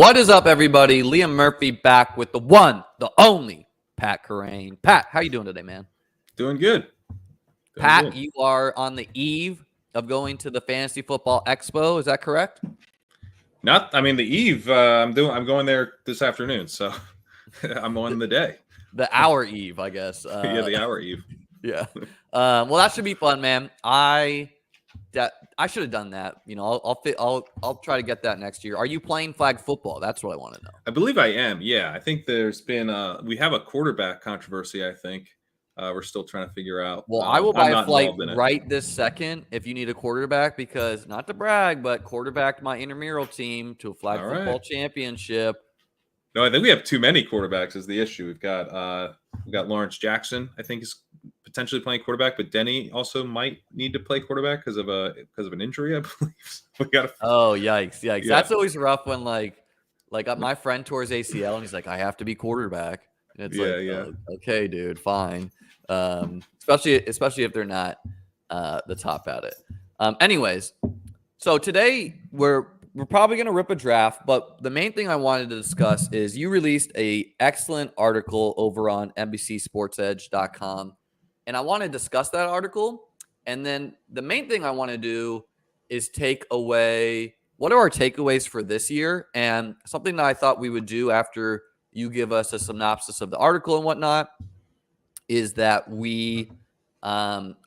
What is up, everybody? Liam Murphy back with the one, the only Pat Kerrane. Pat, how you doing today, man? Doing good. Pat, you are on the eve of going to the Fantasy Football Expo. Is that correct? The eve. I'm going there this afternoon, so I'm on the day. The hour eve, I guess. Yeah, the hour eve. Yeah. Well, that should be fun, man. I should have done that. You know, I'll try to get that next year. Are you playing flag football? That's what I want to know. I believe I am. Yeah, I think there's been we have a quarterback controversy. I think we're still trying to figure out. Well, I will buy a flight right this second if you need a quarterback, because not to brag, but quarterbacked my intramural team to a flag football championship. No, I think we have too many quarterbacks is the issue. We've got Lawrence Jackson, I think, is potentially playing quarterback, but Denny also might need to play quarterback because of an injury, I believe. So oh, yikes. Yeah. That's always rough when like my friend tore his ACL and he's like, I have to be quarterback. And it's oh, okay, dude, fine. Especially if they're not the top at it. Anyways, so today we're probably going to rip a draft, but the main thing I wanted to discuss is you released an excellent article over on NBCSportsEdge.com, and I want to discuss that article. And then the main thing I want to do is take away what are our takeaways for this year, and something that I thought we would do after you give us a synopsis of the article and whatnot is that we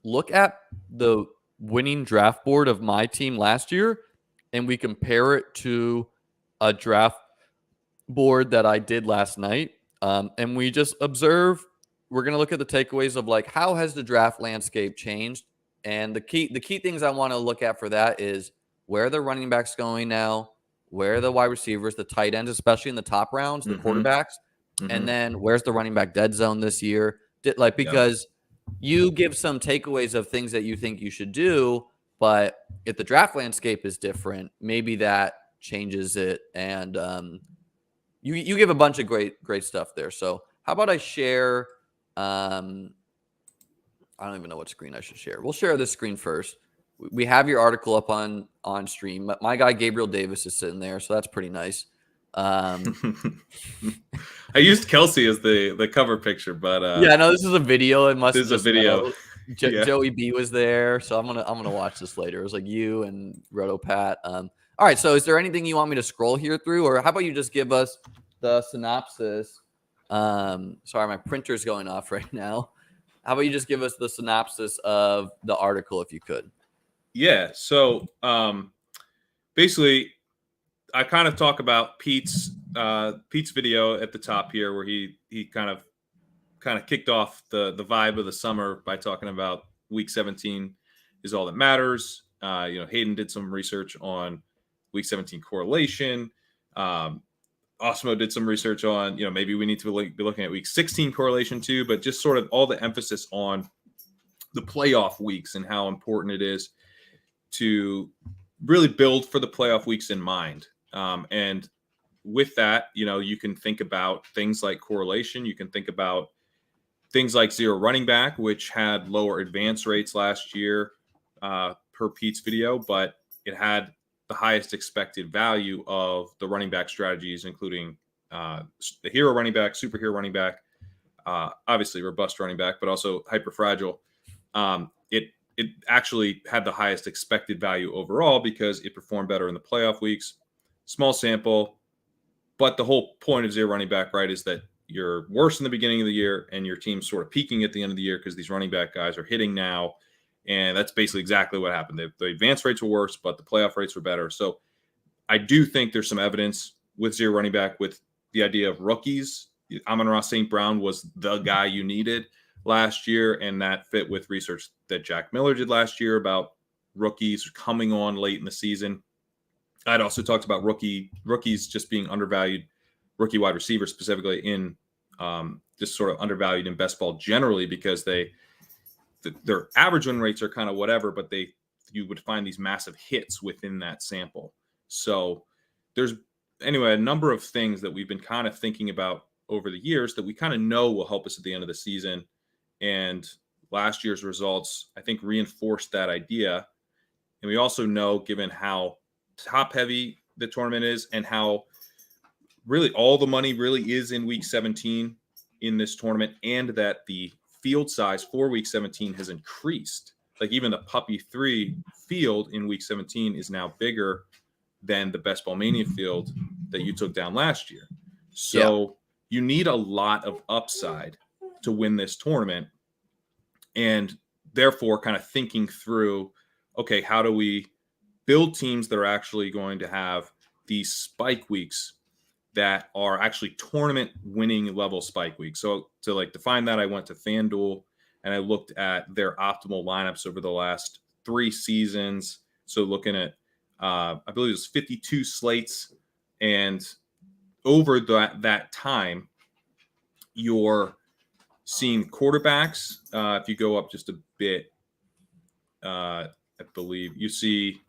look at the winning draft board of my team last year, and we compare it to a draft board that I did last night. And we just observe. We're going to look at the takeaways of like, how has the draft landscape changed? And the key things I want to look at for that is where are the running backs going now? Where are the wide receivers, the tight ends, especially in the top rounds, the quarterbacks? And then where's the running back dead zone this year? Because you give some takeaways of things that you think you should do, but if the draft landscape is different, maybe that changes it. And you give a bunch of great stuff there. So how about I share? I don't even know what screen I should share. We'll share this screen first. We have your article up on stream. My guy Gabriel Davis is sitting there, so that's pretty nice. I used Kelsey as the cover picture, but yeah, no, this is a video. It must. This is a video. Joey B was there, so I'm gonna watch this later. It was like you and Roto Pat. All right, so is there anything you want me to scroll here through, or how about you just give us the synopsis? Sorry, my printer's going off right now. How about you just give us the synopsis of the article if you could? Yeah. So basically, I kind of talk about Pete's video at the top here, where he kind of kicked off the vibe of the summer by talking about week 17 is all that matters. Hayden did some research on week 17 correlation. Osmo did some research on, maybe we need to be looking at week 16 correlation too, but just sort of all the emphasis on the playoff weeks and how important it is to really build for the playoff weeks in mind. And with that, you can think about things like correlation. You can think about things like zero running back, which had lower advance rates last year per Pete's video, but it had the highest expected value of the running back strategies, including the hero running back, superhero running back, obviously robust running back, but also hyper fragile. It actually had the highest expected value overall because it performed better in the playoff weeks. Small sample, but the whole point of zero running back, right, is that you're worse in the beginning of the year and your team's sort of peaking at the end of the year because these running back guys are hitting now. And that's basically exactly what happened. The advance rates were worse, but the playoff rates were better. So I do think there's some evidence with zero running back with the idea of rookies. Amon-Ra St. Brown was the guy you needed last year, and that fit with research that Jack Miller did last year about rookies coming on late in the season. I'd also talked about rookies just being undervalued, rookie wide receivers specifically in just sort of undervalued in best ball generally because their average win rates are kind of whatever, but you would find these massive hits within that sample. So there's anyway a number of things that we've been kind of thinking about over the years that we kind of know will help us at the end of the season. And last year's results, I think, reinforced that idea. And we also know, given how top heavy the tournament is and how really all the money really is in week 17 in this tournament, and that the field size for week 17 has increased. Like even the Puppy 3 field in week 17 is now bigger than the Best Ball Mania field that you took down last year. So you need a lot of upside to win this tournament. And therefore kind of thinking through, okay, how do we build teams that are actually going to have these spike weeks that are actually tournament winning level spike weeks. So to like define that, I went to FanDuel and I looked at their optimal lineups over the last 3 seasons. So looking at, I believe it was 52 slates, and over that time, you're seeing quarterbacks. If you go up just a bit, I believe you see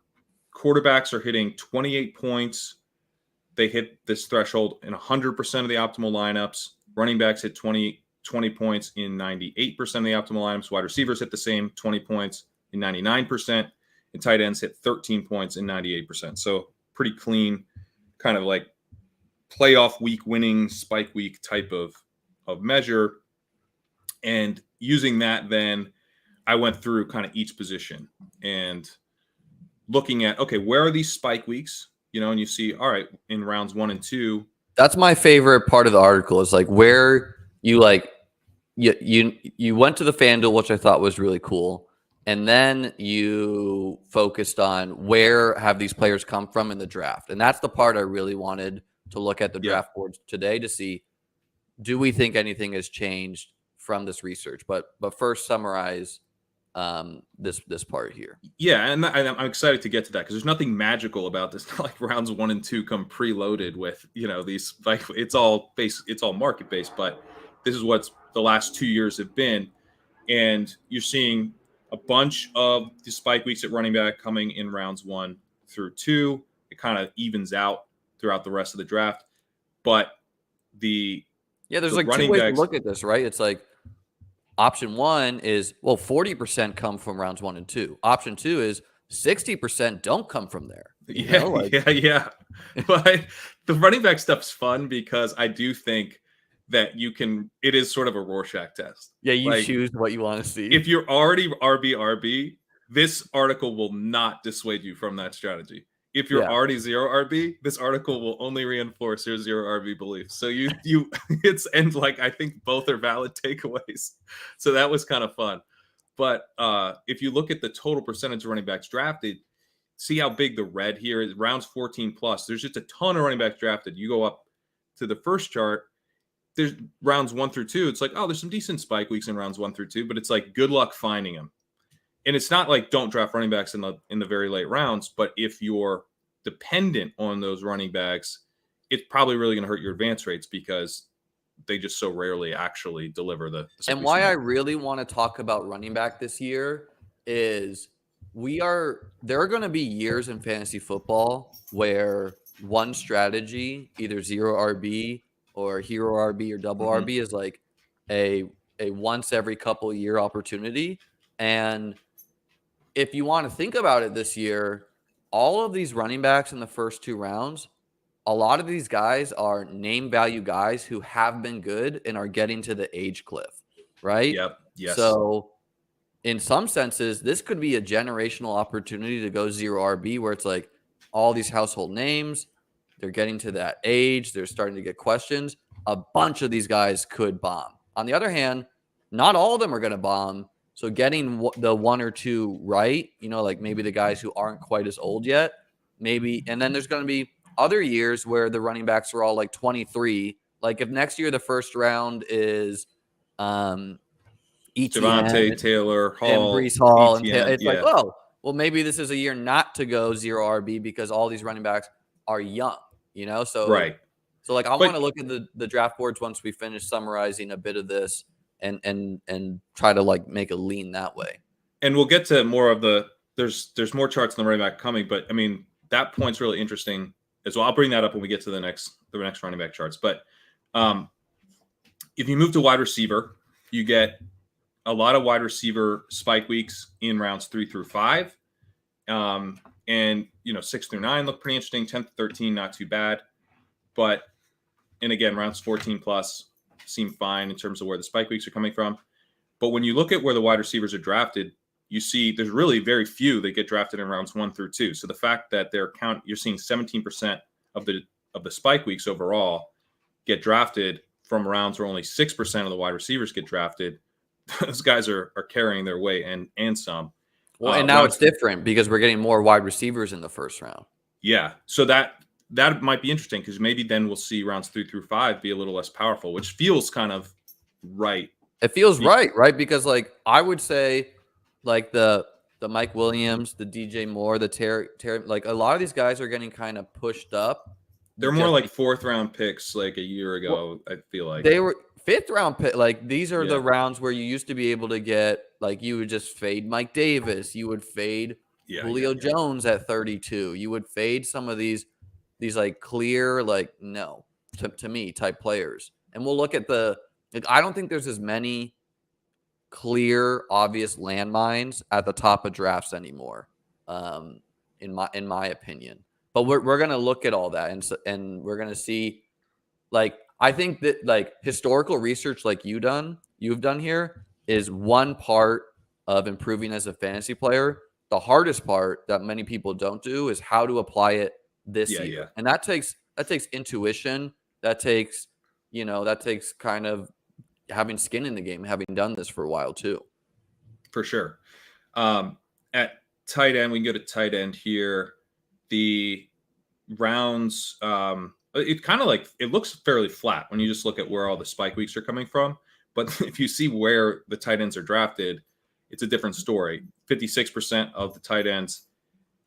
quarterbacks are hitting 28 points. They hit this threshold in 100% of the optimal lineups. Running backs hit 20 points in 98% of the optimal lineups. Wide receivers hit the same 20 points in 99%. And tight ends hit 13 points in 98%. So pretty clean, kind of like playoff week winning, spike week type of measure. And using that, then I went through kind of each position and looking at, okay, where are these spike weeks? And you see, all right, in rounds 1 and 2. That's my favorite part of the article, is like where you went to the FanDuel, which I thought was really cool. And then you focused on where have these players come from in the draft. And that's the part I really wanted to look at the draft boards today to see, do we think anything has changed from this research? But first, summarize this part here. Yeah, and I'm excited to get to that because there's nothing magical about this. Not like rounds 1 and 2 come preloaded with these, like it's all market based, but this is what the last 2 years have been, and you're seeing a bunch of the spike weeks at running back coming in rounds 1 through 2. It kind of evens out throughout the rest of the draft, but there's like 2 ways to look at this, right? It's like, option 1 is, 40% come from rounds 1 and 2. Option 2 is 60% don't come from there. Yeah. But the running back stuff's fun because I do think that it is sort of a Rorschach test. Yeah, you choose what you want to see. If you're already RB, this article will not dissuade you from that strategy. If you're already 0 RB, this article will only reinforce your 0 RB beliefs. So I think both are valid takeaways. So that was kind of fun. But if you look at the total percentage of running backs drafted, see how big the red here is, rounds 14 plus. There's just a ton of running backs drafted. You go up to the first chart, there's rounds 1 through 2. It's like, oh, there's some decent spike weeks in rounds 1 through 2, but it's like, good luck finding them. And it's not like don't draft running backs in the very late rounds, but if you're dependent on those running backs, it's probably really going to hurt your advance rates because they just so rarely actually deliver the and why I really want to talk about running back this year is there are going to be years in fantasy football where one strategy, either 0 RB or hero RB or double RB, is like a once every couple year opportunity. And if you want to think about it this year, all of these running backs in the first 2 rounds, a lot of these guys are name value guys who have been good and are getting to the age cliff, right? Yep. Yes. So in some senses, this could be a generational opportunity to go 0 RB where it's like all these household names, they're getting to that age, they're starting to get questions. A bunch of these guys could bomb. On the other hand, not all of them are going to bomb. So getting the 1 or 2 right, like maybe the guys who aren't quite as old yet, maybe. And then there's going to be other years where the running backs are all like 23. Like if next year the first round is Etienne, Devontae, Taylor, Hall, and Breece Hall, Etienne, and it's like, oh, well, maybe this is a year not to go 0 RB because all these running backs are young, So right. So like I want to look at the draft boards once we finish summarizing a bit of this and try to like make a lean that way. And we'll get to more of there's more charts on the running back coming, but I mean that point's really interesting as well. I'll bring that up when we get to the next running back charts. But if you move to wide receiver, you get a lot of wide receiver spike weeks in rounds 3 through 5. And 6 through 9 look pretty interesting. 10 to 13, not too bad. But and again, rounds 14 plus seem fine in terms of where the spike weeks are coming from. But when you look at where the wide receivers are drafted, you see there's really very few that get drafted in rounds 1 through 2. So the fact that you're seeing 17% of the spike weeks overall get drafted from rounds where only 6% of the wide receivers get drafted, those guys are carrying their weight and some. Well, and now it's different because we're getting more wide receivers in the first round. Yeah. So that might be interesting because maybe then we'll see rounds 3 through 5 be a little less powerful, which feels kind of right. It feels right? Because like I would say like the Mike Williams, the DJ Moore, the Terry, like a lot of these guys are getting kind of pushed up. They're more like 4th round picks like a year ago, I feel like. They were 5th round pick. Like these are the rounds where you used to be able to get, like you would just fade Mike Davis. You would fade Julio Jones at 32. You would fade some of these like clear, like no, to me type players. And we'll look at I don't think there's as many clear, obvious landmines at the top of drafts anymore, in my opinion. But we're gonna look at all that, and we're gonna see, like I think that like historical research, like you've done here, is one part of improving as a fantasy player. The hardest part that many people don't do is how to apply it this year, and that takes intuition. That takes kind of having skin in the game, having done this for a while too. For sure. At tight end, we can go to tight end here. The rounds, it kind of like, it looks fairly flat when you just look at where all the spike weeks are coming from. But if you see where the tight ends are drafted, it's a different story. 56% of the tight ends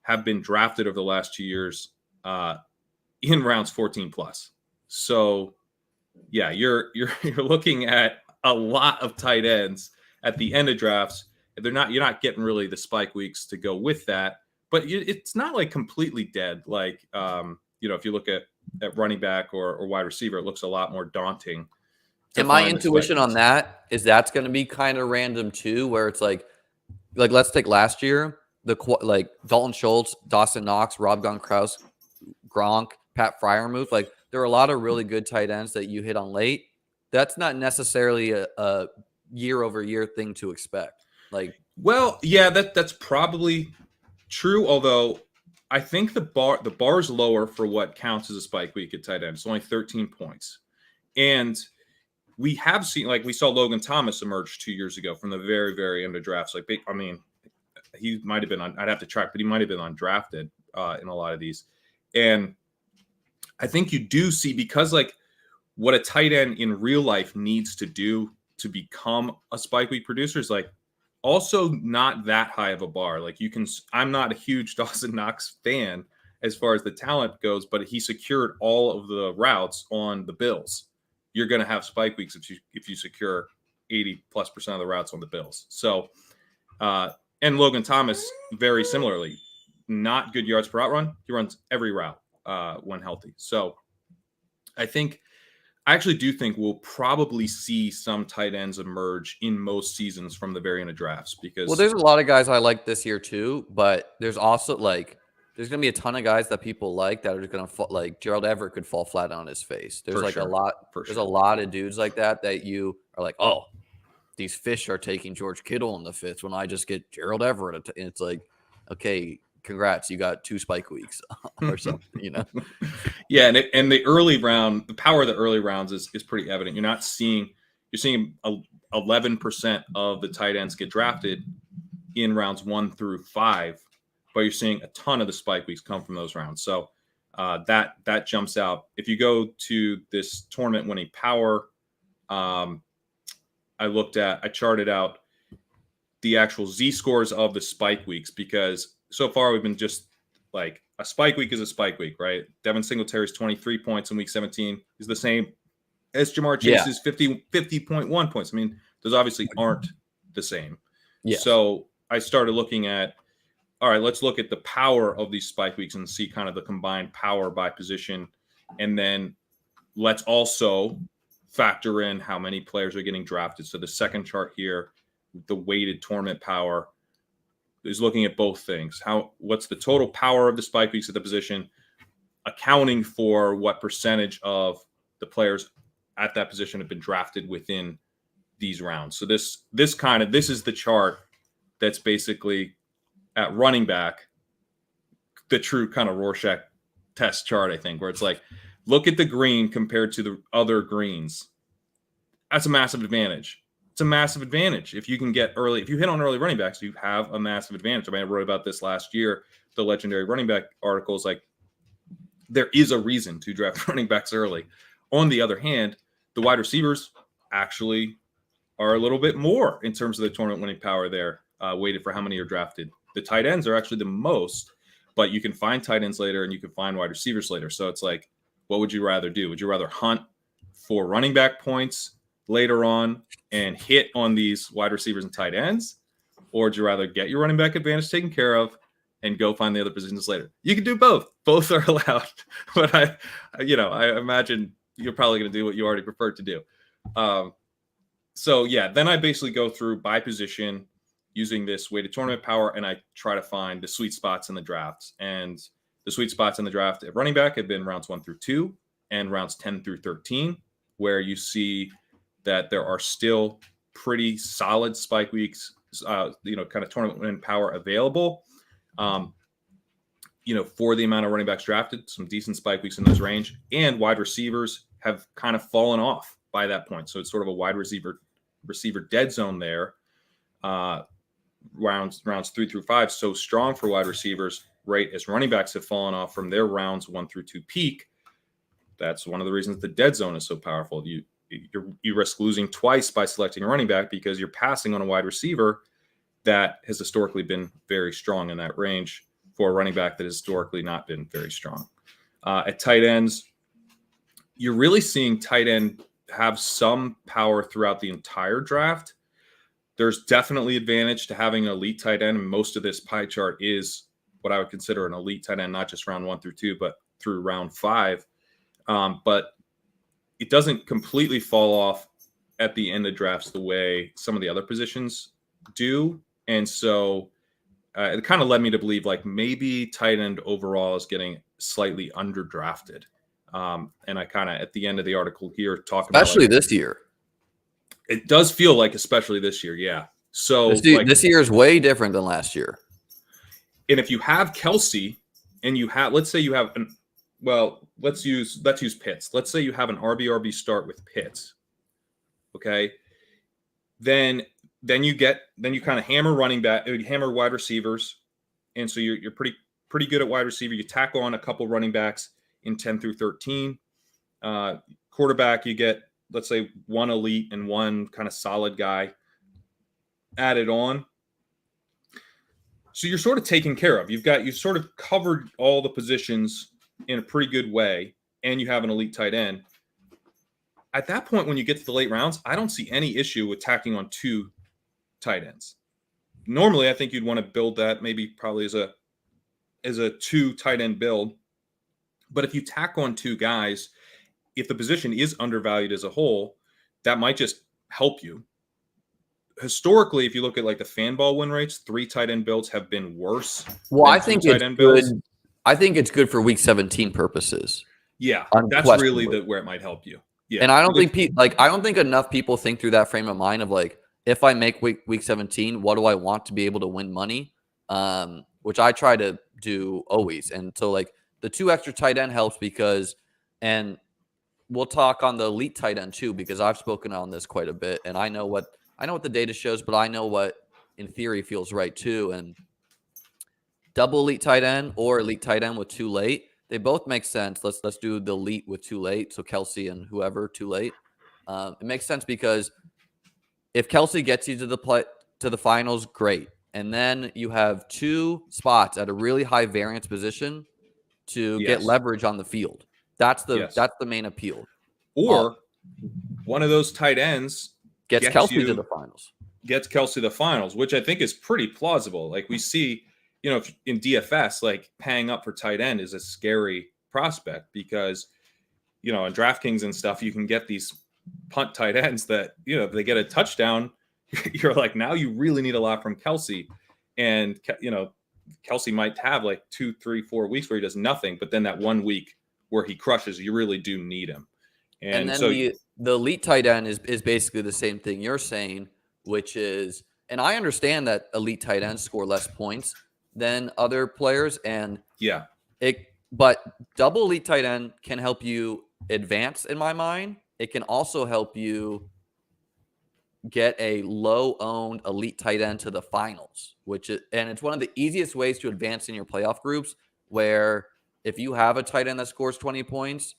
have been drafted over the last 2 years in rounds 14 plus. So yeah, you're looking at a lot of tight ends at the end of drafts. You're not getting really the spike weeks to go with that, but it's not like completely dead. Like if you look at running back or wide receiver, it looks a lot more daunting. And my intuition on that is that's going to be kind of random too, where it's like let's take last year, like Dalton Schultz, Dawson Knox, Rob Gronkowski, Gronk, Pat Freiermuth. Like there are a lot of really good tight ends that you hit on late. That's not necessarily a year-over-year thing to expect. Like, well, yeah, that's probably true. Although I think the bar is lower for what counts as a spike week at tight end. It's only 13 points, and we have seen, like we saw Logan Thomas emerge 2 years ago from the very, very end of drafts. Like, I mean, he might have been on. I'd have to track, but he might have been undrafted in a lot of these, and I think you do see, because like what a tight end in real life needs to do to become a spike week producer is like also not that high of a bar. Like I'm not a huge Dawson Knox fan as far as the talent goes, but he secured all of the routes on the Bills. You're going to have spike weeks if you secure 80+% of the routes on the Bills. So, and Logan Thomas, very similarly, not good yards per route run. He runs every route when healthy. So I actually do think we'll probably see some tight ends emerge in most seasons from the very end of drafts, because there's a lot of guys I like this year too, but there's also there's going to be a ton of guys that people like that are just going to like Gerald Everett could fall flat on his face. There's a lot of dudes like that you are like, oh, these fish are taking George Kittle in the 5th when I just get Gerald Everett. And it's like, okay, congrats, you got 2 spike weeks or something, Yeah, and the early round, the power of the early rounds is pretty evident. You're seeing 11% of the tight ends get drafted in rounds 1 through 5, but you're seeing a ton of the spike weeks come from those rounds. So that jumps out. If you go to this tournament winning power, I charted out the actual Z scores of the spike weeks, because so far we've been just like a spike week is a spike week, right? Devin Singletary's 23 points in week 17 is the same as Jamar Chase's 50.1 points. I mean, those obviously aren't the same. Yeah. So I started looking at, all right, let's look at the power of these spike weeks and see kind of the combined power by position. And then let's also factor in how many players are getting drafted. So the second chart here, the weighted tournament power, is looking at both things. What's the total power of the spike weeks at the position, accounting for what percentage of the players at that position have been drafted within these rounds. So this is the chart that's basically at running back, the true kind of Rorschach test chart, I think, where it's like, look at the green compared to the other greens. That's a massive advantage. It's a massive advantage. If you can get early, if you hit on early running backs, you have a massive advantage. I mean, I wrote about this last year, the legendary running back articles. Like, there is a reason to draft running backs early. On the other hand, the wide receivers actually are a little bit more in terms of the tournament winning power there, weighted for how many are drafted. The tight ends are actually the most, but you can find tight ends later and you can find wide receivers later. So it's like, what would you rather do? Would you rather hunt for running back points later on and hit on these wide receivers and tight ends? Or would you rather get your running back advantage taken care of and go find the other positions later? You can do both. Both are allowed. But I imagine you're probably going to do what you already prefer to do. So yeah, then I basically go through by position using this weighted tournament power, and I try to find the sweet spots in the drafts. And the sweet spots in the draft at running back have been rounds 1 through 2 and rounds 10 through 13, where you see that there are still pretty solid spike weeks, kind of tournament win power available. For the amount of running backs drafted, some decent spike weeks in those range, and wide receivers have kind of fallen off by that point. So it's sort of a wide receiver dead zone there. Rounds 3 through 5, so strong for wide receivers, right? As running backs have fallen off from their rounds 1 through 2 peak. That's one of the reasons the dead zone is so powerful. You risk losing twice by selecting a running back because you're passing on a wide receiver that has historically been very strong in that range for a running back that has historically not been very strong. At tight ends, you're really seeing tight end have some power throughout the entire draft. There's definitely advantage to having an elite tight end, and most of this pie chart is what I would consider an elite tight end, not just round 1 through 2, but through round 5. But it doesn't completely fall off at the end of drafts the way some of the other positions do. And so it kind of led me to believe like maybe tight end overall is getting slightly underdrafted. And I kind of, at the end of the article here, talk about especially this year. It does feel like, especially this year. Yeah. So this year is way different than last year. And if you have Kelsey and you have, let's say you have let's use Pitts. Let's say you have an RB start with Pitts. Okay. Then you kind of hammer running back, hammer wide receivers. And so you're pretty good at wide receiver. You tack on a couple running backs in 10 through 13. Quarterback, you get, let's say, one elite and one kind of solid guy added on. So you're sort of taken care of. You've sort of covered all the positions in a pretty good way, and you have an elite tight end. At that point, when you get to the late rounds, I don't see any issue with tacking on 2 tight ends. Normally, I think you'd want to build that probably as a 2 tight end build. But if you tack on 2 guys, if the position is undervalued as a whole, that might just help you. Historically, if you look at like the fan ball win rates, 3 tight end builds have been worse. Well, I think it's good. I think it's good for week 17 purposes. Yeah, that's really where it might help you. Yeah, and I don't think enough people think through that frame of mind of like, if I make week 17, what do I want to be able to win money? Which I try to do always. And so like the 2 extra tight end helps because, and we'll talk on the elite tight end too, because I've spoken on this quite a bit, and I know what the data shows, but I know what in theory feels right too. And double elite tight end or elite tight end with 2 late, they both make sense. Let's do the elite with 2 late. So Kelsey and whoever 2 late. It makes sense because if Kelsey gets you to the finals, great. And then you have 2 spots at a really high variance position to get leverage on the field. That's the main appeal. Or one of those tight ends gets Kelsey to the finals. Gets Kelsey to the finals, which I think is pretty plausible. Like we see, in DFS, like paying up for tight end is a scary prospect because, in DraftKings and stuff, you can get these punt tight ends that, if they get a touchdown, you're like, now you really need a lot from Kelsey. And, Kelsey might have like 2, 3, 4 weeks where he does nothing, but then that 1 week where he crushes, you really do need him. And then the elite tight end is basically the same thing you're saying, which is, and I understand that elite tight ends score less points than other players, and but double elite tight end can help you advance in my mind. It can also help you get a low-owned elite tight end to the finals, and it's one of the easiest ways to advance in your playoff groups, where if you have a tight end that scores 20 points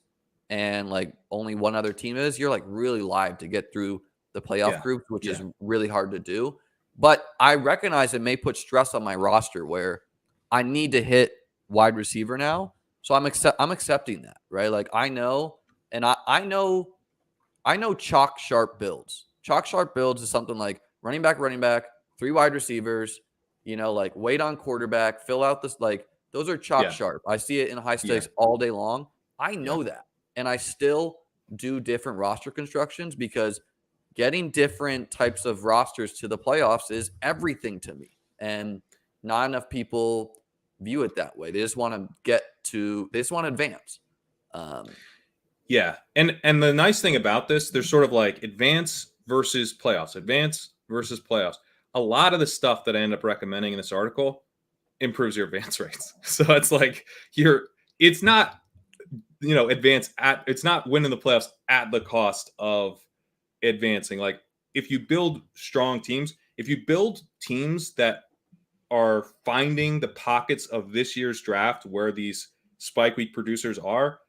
and like only one other team you're like really live to get through the playoff groups, which is really hard to do. But I recognize it may put stress on my roster where I need to hit wide receiver now. So I'm accepting that, right? Like I know chalk sharp builds. Chalk sharp builds is something like running back, 3 wide receivers, like wait on quarterback, fill out this, like those are chalk sharp. I see it in high stakes all day long. I know that. And I still do different roster constructions because getting different types of rosters to the playoffs is everything to me. And not enough people view it that way. They just want to advance. Yeah. And the nice thing about this, there's sort of like advance versus playoffs. A lot of the stuff that I end up recommending in this article improves your advance rates. So it's like it's not, it's not winning the playoffs at the cost of advancing. Like if you build strong teams, if you build teams that are finding the pockets of this year's draft where these spike week producers are,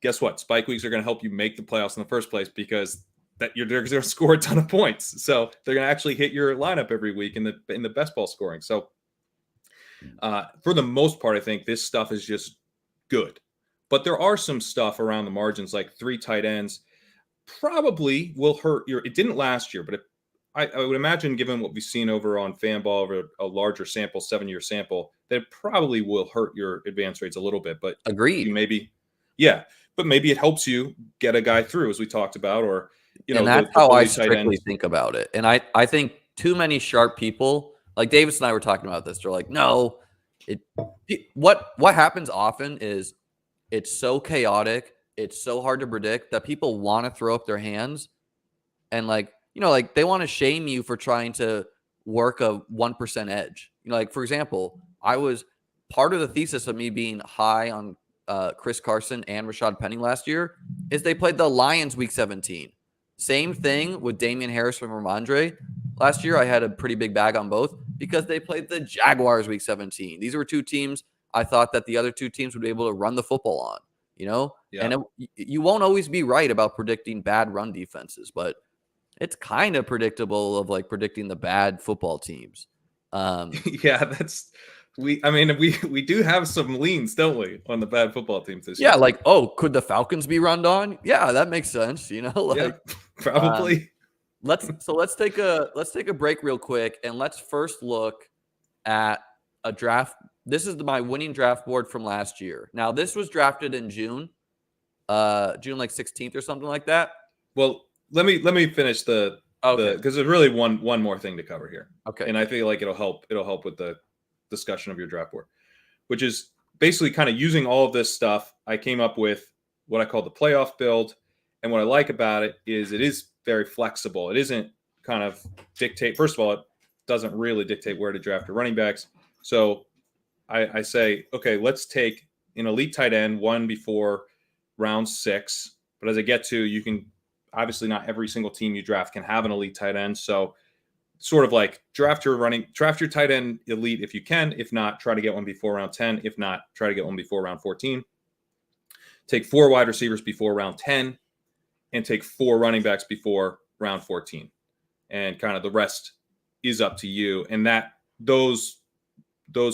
guess what? Spike weeks are going to help you make the playoffs in the first place because they're going to score a ton of points. So they're going to actually hit your lineup every week in the best ball scoring. So for the most part, I think this stuff is just good. But there are some stuff around the margins, like 3 tight ends probably will hurt it didn't last year, but I would imagine, given what we've seen over on FanBall over a larger sample, 7-year sample, that it probably will hurt your advance rates a little bit. But agreed. But maybe it helps you get a guy through, as we talked about, or and that's how I strictly think about it. And I think too many sharp people, like Davis and I were talking about this, they're like, no, what happens often is it's so chaotic, it's so hard to predict that people want to throw up their hands and like they want to shame you for trying to work a 1% edge. Like for example, I was part of the thesis of me being high on Chris Carson and Rashad Penny last year is they played the Lions week 17. Same thing with Damian Harris from Ramondre. Last year, I had a pretty big bag on both because they played the Jaguars week 17. These were 2 teams I thought that the other 2 teams would be able to run the football on, And you won't always be right about predicting bad run defenses, but it's kind of predictable of like predicting the bad football teams. We do have some leans, don't we, on the bad football teams this year? Yeah, like, could the Falcons be run on? Yeah, that makes sense. Probably. Let's take a break real quick and let's first look at a draft. This is my winning draft board from last year. Now, this was drafted in June like 16th or something like that. Well, let me finish because there's really one more thing to cover here. Okay. And I feel like it'll help with the discussion of your draft board, which is basically kind of using all of this stuff. I came up with what I call the playoff build. And what I like about it is very flexible. It isn't kind of dictate. First of all, it doesn't really dictate where to draft your running backs. So I say, okay, let's take an elite tight end 1 before round 6. But as I get to, you can obviously not every single team you draft can have an elite tight end. So sort of like draft your tight end elite if you can. If not, try to get one before round 10. If not, try to get one before round 14. Take 4 wide receivers before round 10 and take 4 running backs before round 14. And kind of the rest is up to you. And that those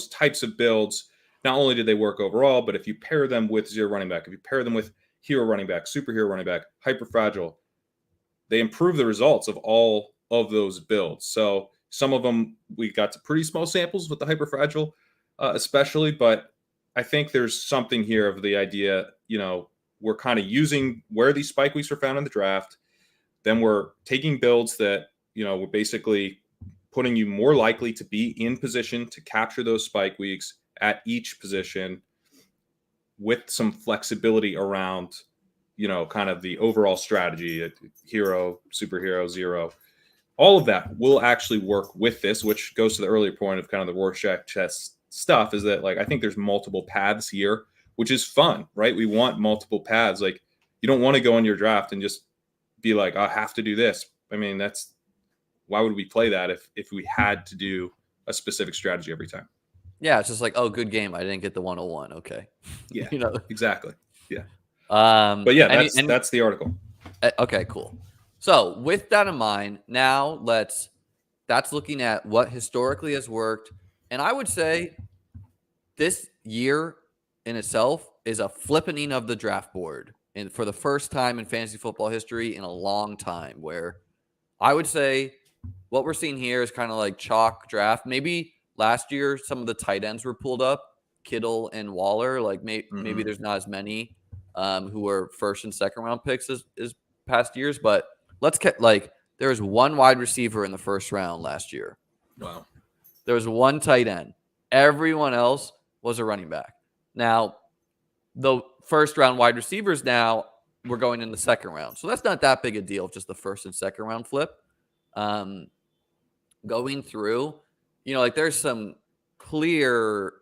types of builds, not only do they work overall, but if you pair them with zero running back, if you pair them with hero running back, superhero running back, hyper fragile, they improve the results of all of those builds. So some of them, we got to pretty small samples with the hyper fragile, especially, but I think there's something here of the idea, we're kind of using where these spike weeks are found in the draft. Then we're taking builds that, we're basically putting you more likely to be in position to capture those spike weeks at each position with some flexibility around kind of the overall strategy, hero, superhero, zero, all of that will actually work with this, which goes to the earlier point of kind of the Rorschach test stuff, is that like I think there's multiple paths here, which is fun, right? We want multiple paths. Like you don't want to go in your draft and just be like, I have to do this. I mean, why would we play that if we had to do a specific strategy every time? Yeah, it's just like, oh, good game. I didn't get the 101. Okay. Yeah, exactly. Yeah. But yeah, that's the article. Okay, cool. So with that in mind, now that's looking at what historically has worked. And I would say this year in itself is a flippening of the draft board. And for the first time in fantasy football history in a long time, where I would say what we're seeing here is kind of like chalk draft. Maybe last year some of the tight ends were pulled up, Kittle and Waller. Like maybe there's not as many who were first and second round picks as past years. But let's get there was one wide receiver in the first round last year. Wow. There was one tight end. Everyone else was a running back. Now, the first round wide receivers now we're going in the second round. So that's not that big a deal, just the first and second round flip. Going through, there's some clear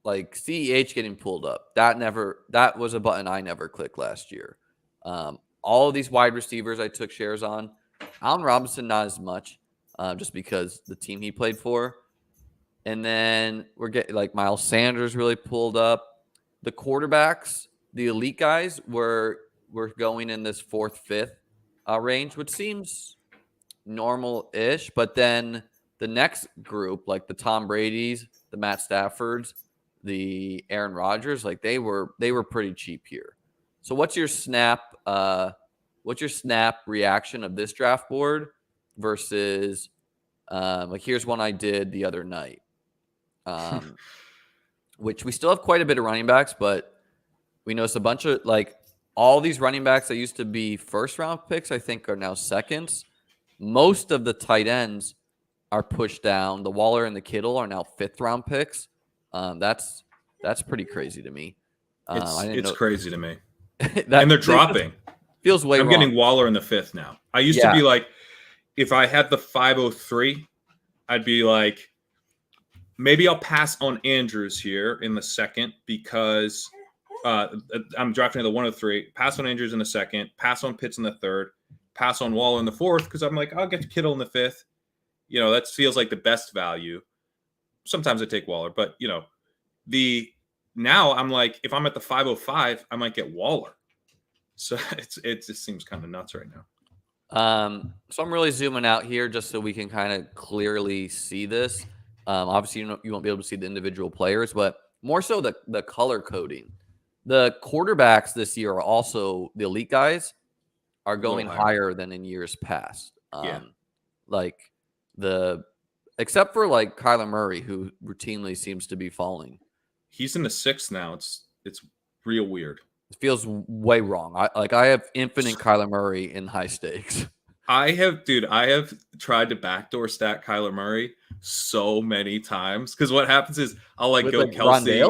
CEH getting pulled up. That was a button I never clicked last year. All of these wide receivers I took shares on. Allen Robinson, not as much, just because the team he played for. And then we're getting Miles Sanders really pulled up. The quarterbacks, the elite guys were going in this 4th, 5th range, which seems normal-ish. But then the next group, like the Tom Brady's, the Matt Staffords, the Aaron Rodgers, they were pretty cheap here. So what's your snap reaction of this draft board versus here's one I did the other night, which we still have quite a bit of running backs, but we noticed a bunch of all these running backs that used to be first round picks, I think, are now seconds. Most of the tight ends are pushed down. The Waller and the Kittle are now 5th round picks. That's pretty crazy to me. It's crazy to me. And they're dropping. Feels way I'm wrong. getting Waller in the 5th now. I used to be like, if I had the 503, I'd be like, maybe I'll pass on Andrews here in the 2nd because I'm drafting the 103. Pass on Andrews in the 2nd. Pass on Pitts in the 3rd. Pass on Waller in the 4th because I'm like, I'll get Kittle in the 5th. That feels like the best value. Sometimes I take Waller, but now I'm like, if I'm at the 505, I might get Waller. So it just seems kind of nuts right now. So I'm really zooming out here just so we can kind of clearly see this. Obviously, you won't be able to see the individual players, but more so the color coding. The quarterbacks this year are also the elite guys are going higher than in years past. Except for Kyler Murray, who routinely seems to be falling. He's in the 6th now. It's real weird. It feels way wrong. I have infinite Kyler Murray in high stakes. I have tried to backdoor stack Kyler Murray so many times because what happens is I'll go Kelsey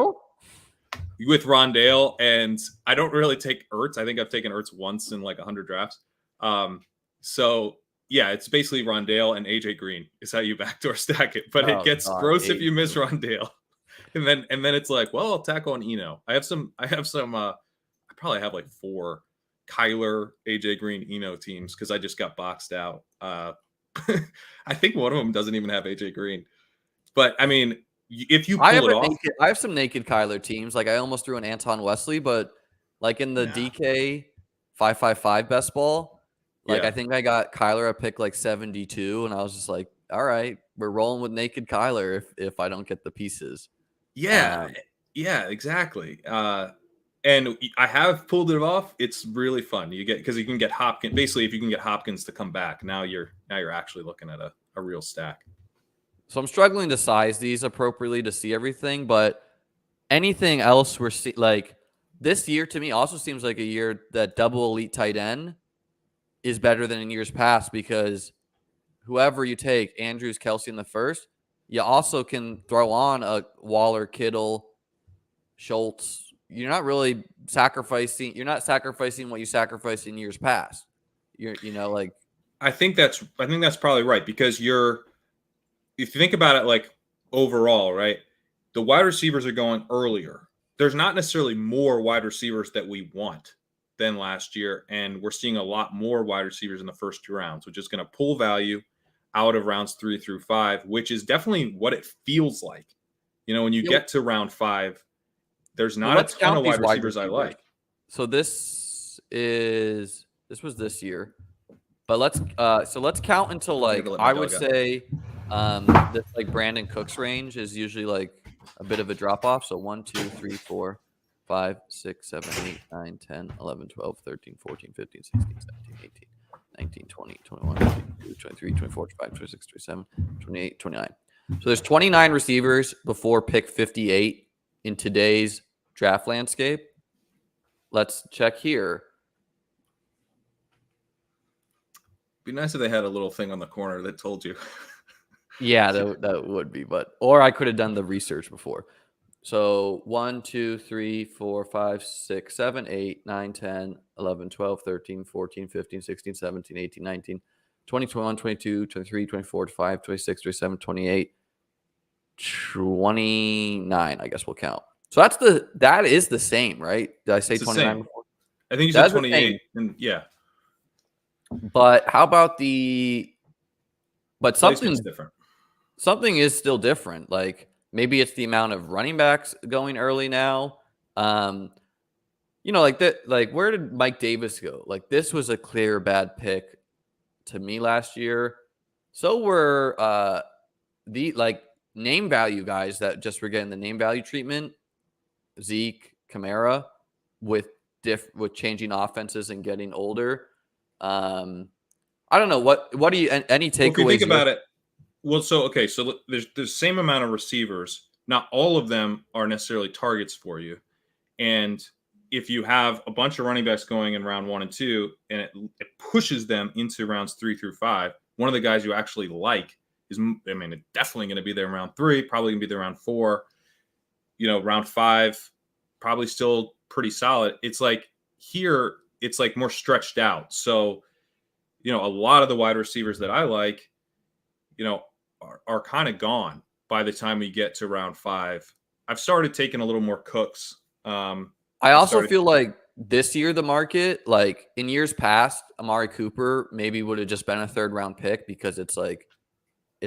with Rondale, and I don't really take Ertz. I think I've taken Ertz once in 100 drafts. So yeah, it's basically Rondale and AJ Green is how you backdoor stack it, but it gets gross if you miss Rondale. And then it's well, I'll tackle on Eno. I probably have 4 Kyler, AJ Green, Eno teams because I just got boxed out. I think one of them doesn't even have AJ Green. But I mean, if you pull it off, I have some naked Kyler teams. I almost threw an Anton Wesley, but in the DK 555 best ball, I think I got Kyler at pick 72, and I was just like, all right, we're rolling with naked Kyler if I don't get the pieces. Yeah, exactly. And I have pulled it off. It's really fun. Because you can get Hopkins. Basically, if you can get Hopkins to come back, now you're actually looking at a real stack. So I'm struggling to size these appropriately to see everything, but anything else we're seeing this year to me also seems like a year that double elite tight end is better than in years past because whoever you take, Andrews, Kelsey in the 1st, you also can throw on a Waller, Kittle, Schultz, you're not really sacrificing. You're not sacrificing what you sacrificed in years past. Like I think that's probably right, because if you think about it, like overall, right, the wide receivers are going earlier. There's not necessarily more wide receivers that we want than last year, and we're seeing a lot more wide receivers in the first 2 rounds, which is going to pull value out of rounds 3 through 5, which is definitely what it feels like. When you get to round 5, there's not a ton of wide receivers I like. So this was this year, but let's count until like I would say this like Brandon Cooks range is usually like a bit of a drop off. So 1, 2, 3, 4, 5, 6, 7, 8, 9, 10, 11, 12, 13, 14, 15, 16, 17, 18, 19, 20, 21, 22, 23, 24, 25, 26, 27, 28, 29. So there's 29 receivers before pick 58 in today's draft landscape. Let's check here. Be nice if they had a little thing on the corner that told you. Yeah, that would be, or I could have done the research before. So 1, 2, 3, 4, 5, 6, 7, 8, 9, 10, 11, 12, 13, 14, 15, 16, 17, 18, 19, 20, 21, 22, 23, 24, 25, 26, 27, 28, 29, I guess we'll count. So that is the same, right? Did I say 29 before? I think you said 28. And yeah. But how about something's different. Something is still different. Like maybe it's the amount of running backs going early now. Like that. Like where did Mike Davis go? Like this was a clear bad pick to me last year. So were the like name value guys that just were getting the name value treatment. Zeke, Kamara, with changing offenses and getting older. I don't know what do you any takeaways? If you think about it, well, so there's the same amount of receivers. Not all of them are necessarily targets for you, and if you have a bunch of running backs going in round 1 and 2, and it pushes them into rounds 3 through 5, one of the guys you actually like is, it's definitely going to be there in round 3, probably going to be there around 4. Round 5, probably still pretty solid. It's like here, it's like more stretched out. So, a lot of the wide receivers that I like, are kind of gone by the time we get to round 5. I've started taking a little more Cooks. I also feel like this year, the market, like in years past, Amari Cooper maybe would have just been a 3rd round pick because it's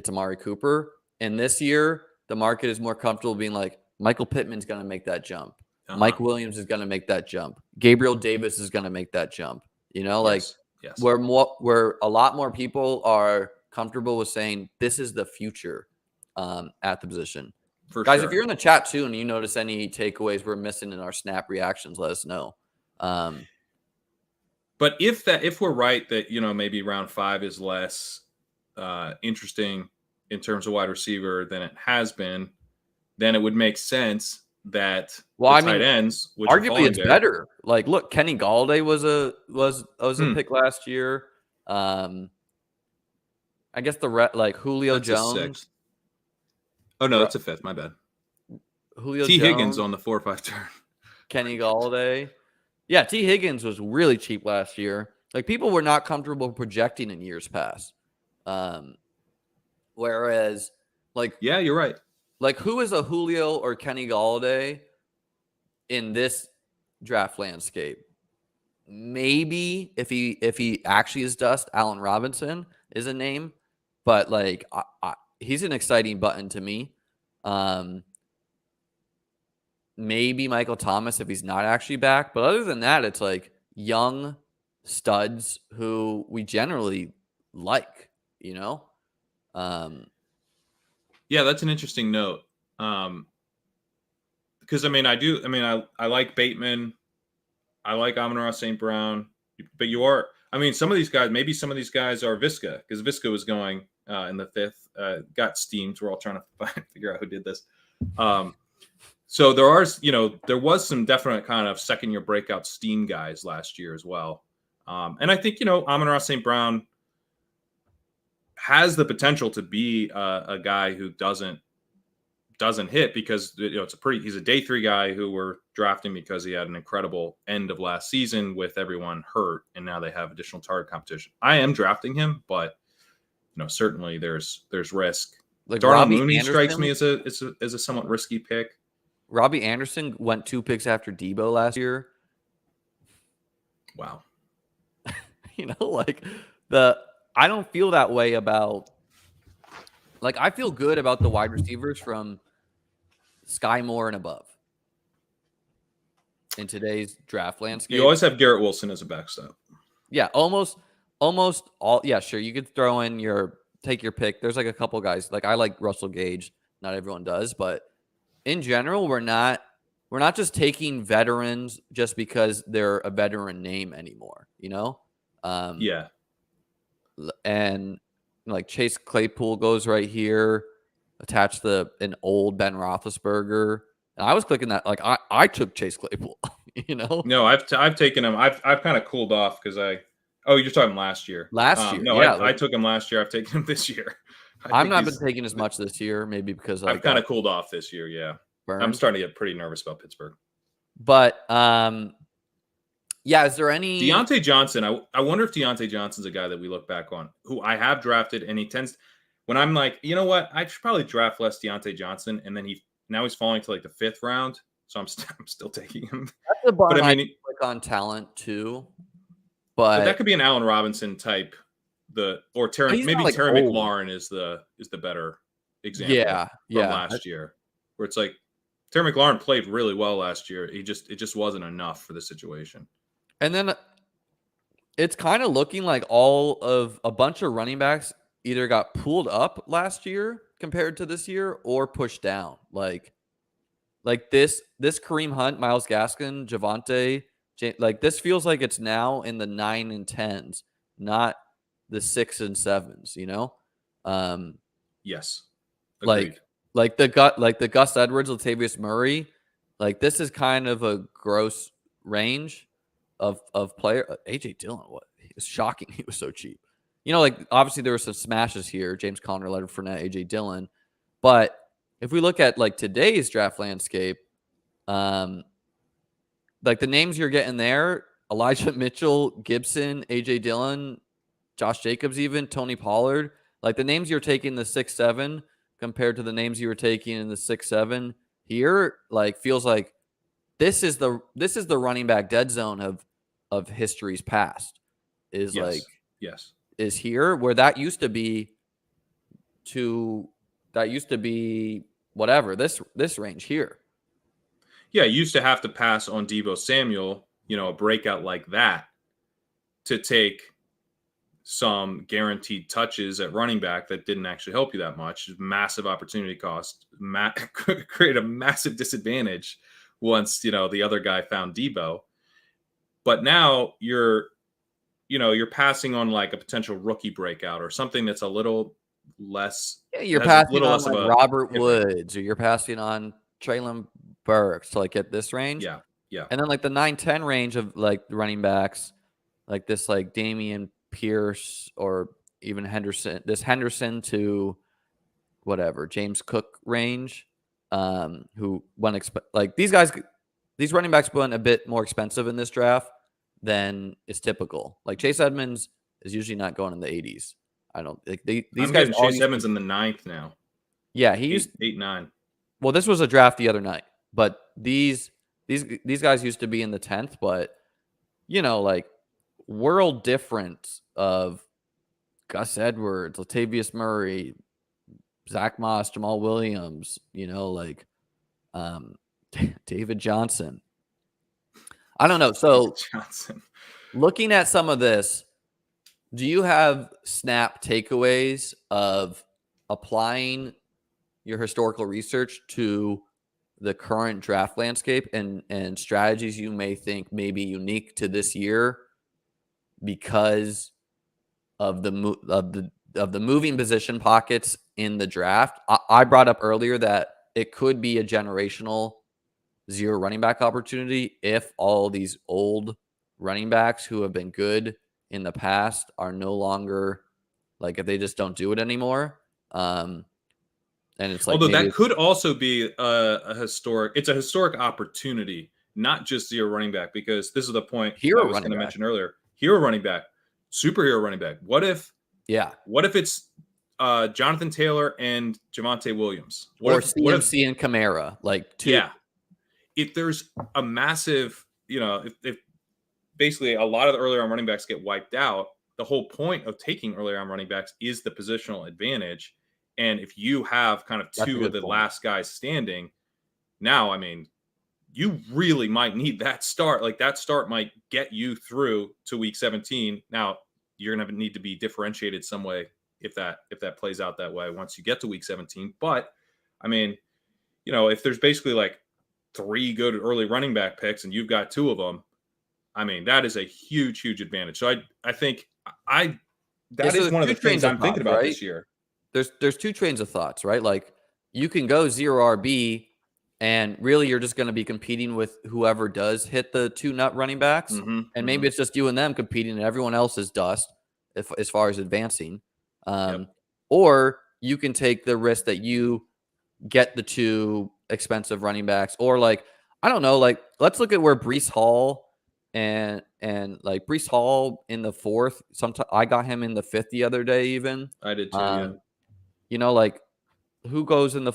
Amari Cooper. And this year, the market is more comfortable being like, Michael Pittman's going to make that jump. Mike Williams is going to make that jump. Gabriel Davis is going to make that jump. Yes. Where a lot more people are comfortable with saying this is the future at the position. Guys, if you're in the chat too and you notice any takeaways we're missing in our snap reactions, let us know. But if we're right that maybe round 5 is less interesting in terms of wide receiver than it has been, then it would make sense that tight ends, which arguably it's better. Like, look, Kenny Galladay was a pick last year. I guess Julio that's Jones. Oh no, that's a 5th. My bad. Julio T. Jones, Higgins on the 4 or 5 turn. Kenny Galladay. Yeah, T. Higgins was really cheap last year. Like people were not comfortable projecting in years past. Whereas, yeah, you're right. Like, who is a Julio or Kenny Galladay in this draft landscape? Maybe if he actually is dust, Allen Robinson is a name, but like he's an exciting button to me. Maybe Michael Thomas if he's not actually back, but other than that, it's like young studs who we generally like. Yeah, that's an interesting note. Because I like Bateman. I like Amon-Ra St. Brown. But some of these guys, maybe some of these guys are Visca, because Visca was going in the 5th, got steamed. We're all trying to figure out who did this. So there was some definite kind of second-year breakout steam guys last year as well. And I think, Amon-Ra St. Brown has the potential to be a guy who doesn't doesn't hit because he's a day 3 guy who we're drafting because he had an incredible end of last season with everyone hurt, and now they have additional target competition. I am drafting him, but certainly there's risk. Like Darnell Robbie Mooney Anderson, strikes me as a somewhat risky pick. Robbie Anderson went 2 picks after Debo last year. Wow. I don't feel that way about. Like, I feel good about the wide receivers from Sky Moore and above in today's draft landscape. You always have Garrett Wilson as a backstop. Yeah, almost all. Yeah, sure. You could throw in take your pick. There's like a couple guys. Like, I like Russell Gage. Not everyone does, but in general, we're not just taking veterans just because they're a veteran name anymore. Yeah. And like Chase Claypool goes right here, attach an old Ben Roethlisberger. And I was clicking that. Like, I took Chase Claypool, No, I've taken him. I've kind of cooled off because you're talking last year. Last year. No, yeah, I took him last year. I've taken him this year. I've not been taking as much this year, maybe because I've kind of cooled off this year. Yeah. Burned. I'm starting to get pretty nervous about Pittsburgh. But, yeah, is there any Deontay Johnson? I wonder if Deontay Johnson's a guy that we look back on, who I have drafted, and he tends when I'm like, you know what, I should probably draft less Deontay Johnson, and then he's falling to like the 5th round, so I'm still taking him. That's a but I mean, click on talent too, but that could be an Allen Robinson type, Terry McLaurin is the better example from last year, where it's like Terry McLaurin played really well last year. It just wasn't enough for the situation. And then it's kind of looking like a bunch of running backs either got pulled up last year compared to this year or pushed down. Like this Kareem Hunt, Myles Gaskin, Javonte, like this feels like it's now in the 9 and 10s, not the 6 and 7s, Yes. Agreed. Like the Gus Edwards, Latavius Murray, like this is kind of a gross range of player. AJ Dillon, it's shocking he was so cheap. Like obviously there were some smashes here, James Conner, Leonard Fournette, AJ Dillon, but if we look at like today's draft landscape, like the names you're getting there, Elijah Mitchell, Gibson, AJ Dillon, Josh Jacobs, even Tony Pollard, like the names you're taking the 6-7 compared to the names you were taking in the 6-7 here, like feels like this is the running back dead zone of history's past. Is here where that used to be whatever this range here. Yeah, you used to have to pass on Deebo Samuel, a breakout like that, to take some guaranteed touches at running back that didn't actually help you that much. Massive opportunity cost, create a massive disadvantage once the other guy found Deebo. But now you're passing on like a potential rookie breakout or something that's a little less. Yeah, you're passing on like Robert Woods, or you're passing on Treylon Burks to like get this range. Yeah. And then like the 9-10 range of like running backs, like this like Damian Pierce or even Henderson to whatever James Cook range, who like these running backs went a bit more expensive in this draft than is typical. Like Chase Edmonds is usually not going in the 80s. I don't think these guys. Chase Edmonds in the 9th now. Yeah, he used 8-9. Well, this was a draft the other night, but these guys used to be in the 10th. But like world difference of Gus Edwards, Latavius Murray, Zach Moss, Jamal Williams, like David Johnson. I don't know. So looking at some of this, do you have snap takeaways of applying your historical research to the current draft landscape and strategies you may think may be unique to this year because of the moving position pockets in the draft? I brought up earlier that it could be a generational zero running back opportunity if all these old running backs who have been good in the past are no longer, like, if they just don't do it anymore. And And it's like, although that could also be a historic opportunity, not just zero running back, because this is the point I was going to mention earlier. Hero running back, superhero running back. What if it's Jonathan Taylor and Javonte Williams, or CMC and Kamara, like two. Yeah, if there's a massive, if basically a lot of the earlier on running backs get wiped out, the whole point of taking earlier on running backs is the positional advantage. And if you have kind of two of the last guys standing, now, I mean, you really might need that start. Like that start might get you through to week 17. Now you're going to need to be differentiated some way if that plays out that way once you get to week 17. But I mean, if there's basically like 3 good early running back picks and you've got 2 of them, I mean, that is a huge, huge advantage. So I think that is one of the things I'm thinking about this year. There's 2 trains of thoughts, right? Like you can go 0 RB and really you're just going to be competing with whoever does hit the 2 nut running backs. And maybe it's just you and them competing and everyone else is dust as far as advancing. Or you can take the risk that you get the 2 expensive running backs, or like, I don't know, like let's look at where Breece Hall and like Breece Hall in the 4th. Sometimes I got him in the 5th the other day. Even I did too. Like who goes in the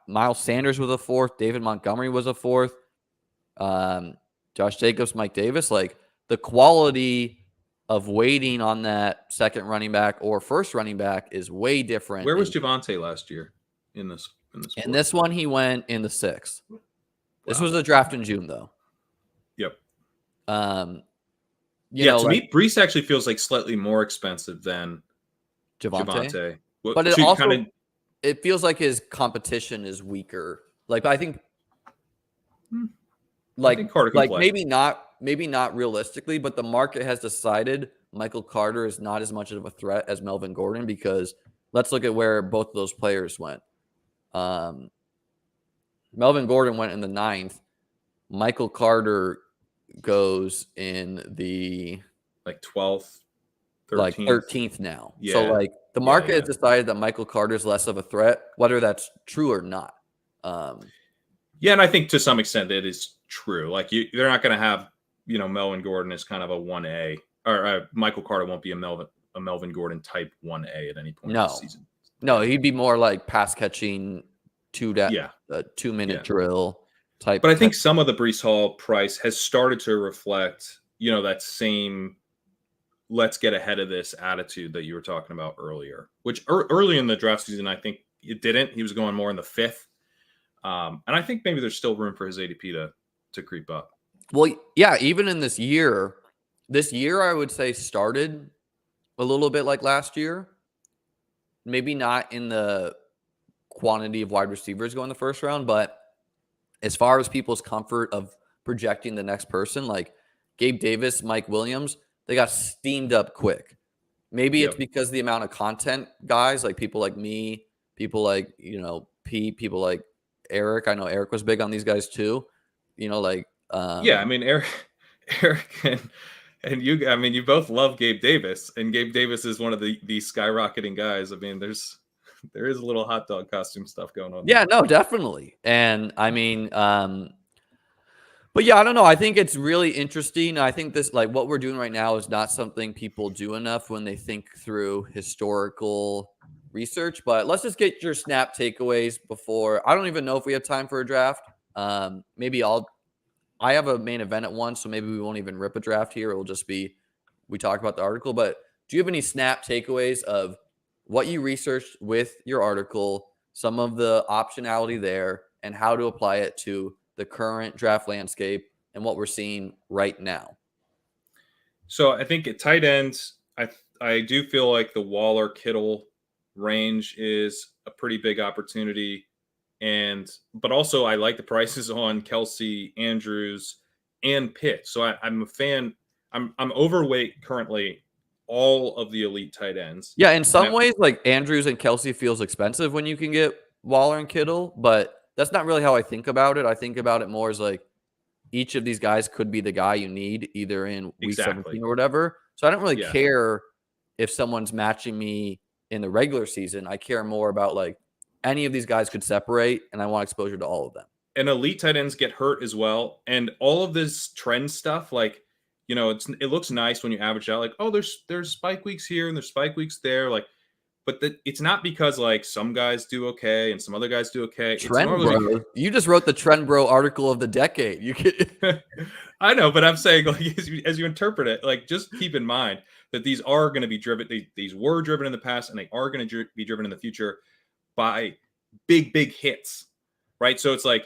Miles Sanders was a 4th. David Montgomery was a 4th. Josh Jacobs, Mike Davis. Like the quality of waiting on that second running back or first running back is way different. Where was Javonte last year in this? In this one, he went in the 6th. Wow. This was a draft in June, though. Yep. To me, Breece actually feels like slightly more expensive than Javonte. But it feels like his competition is weaker. Like I think, maybe not realistically, but the market has decided Michael Carter is not as much of a threat as Melvin Gordon, because let's look at where both of those players went. Melvin Gordon went in the 9th. Michael Carter goes in the 12th, 13th. Like 13th now. Yeah. So like the market has decided that Michael Carter is less of a threat, whether that's true or not. And I think to some extent that is true. Like they're not going to have, Melvin Gordon as kind of a 1A, or Michael Carter won't be a Melvin Gordon type 1A at any point in the season. No, he'd be more like pass catching 2-minute drill type. But I think some of the Breece Hall price has started to reflect, that same let's get ahead of this attitude that you were talking about earlier, which early in the draft season, I think it didn't. He was going more in the 5th. And I think maybe there's still room for his ADP to creep up. Well, yeah, even in this year, I would say started a little bit like last year. Maybe not in the quantity of wide receivers going the first round, but as far as people's comfort of projecting the next person, like Gabe Davis, Mike Williams, they got steamed up quick. Maybe it's because the amount of content guys, like people like me, people like, Pete, people like Eric. I know Eric was big on these guys too. I mean, Eric and you, I mean, you both love Gabe Davis, and Gabe Davis is one of the skyrocketing guys. I mean, there is a little hot dog costume stuff going on. Yeah, no, definitely. And I mean, but yeah, I don't know. I think it's really interesting. I think this, like what we're doing right now, is not something people do enough when they think through historical research. But let's just get your snap takeaways before. I don't even know if we have time for a draft. I have a main event at 1, so maybe we won't even rip a draft here. It'll just be, we talk about the article. But do you have any snap takeaways of what you researched with your article, some of the optionality there, and how to apply it to the current draft landscape and what we're seeing right now? So I think at tight ends, I do feel like the Waller Kittle range is a pretty big opportunity. But also I like the prices on Kelsey, Andrews, and Pitt. So I'm a fan. I'm overweight currently all of the elite tight ends. Yeah, in some ways, like Andrews and Kelsey feels expensive when you can get Waller and Kittle, but that's not really how I think about it. I think about it more as like each of these guys could be the guy you need either in week 17 or whatever. So I don't really care if someone's matching me in the regular season. I care more about like any of these guys could separate, and I want exposure to all of them. And elite tight ends get hurt as well. And all of this trend stuff, like, it looks nice when you average out, like, oh, there's spike weeks here and there's spike weeks there. Like, but it's not because like some guys do okay and some other guys do okay. Trend bro. You just wrote the Trend Bro article of the decade. You could I know, but I'm saying, like, as you interpret it, like, just keep in mind that these are going to be driven. These were driven in the past, and they are going to be driven in the future by big hits, right? So it's like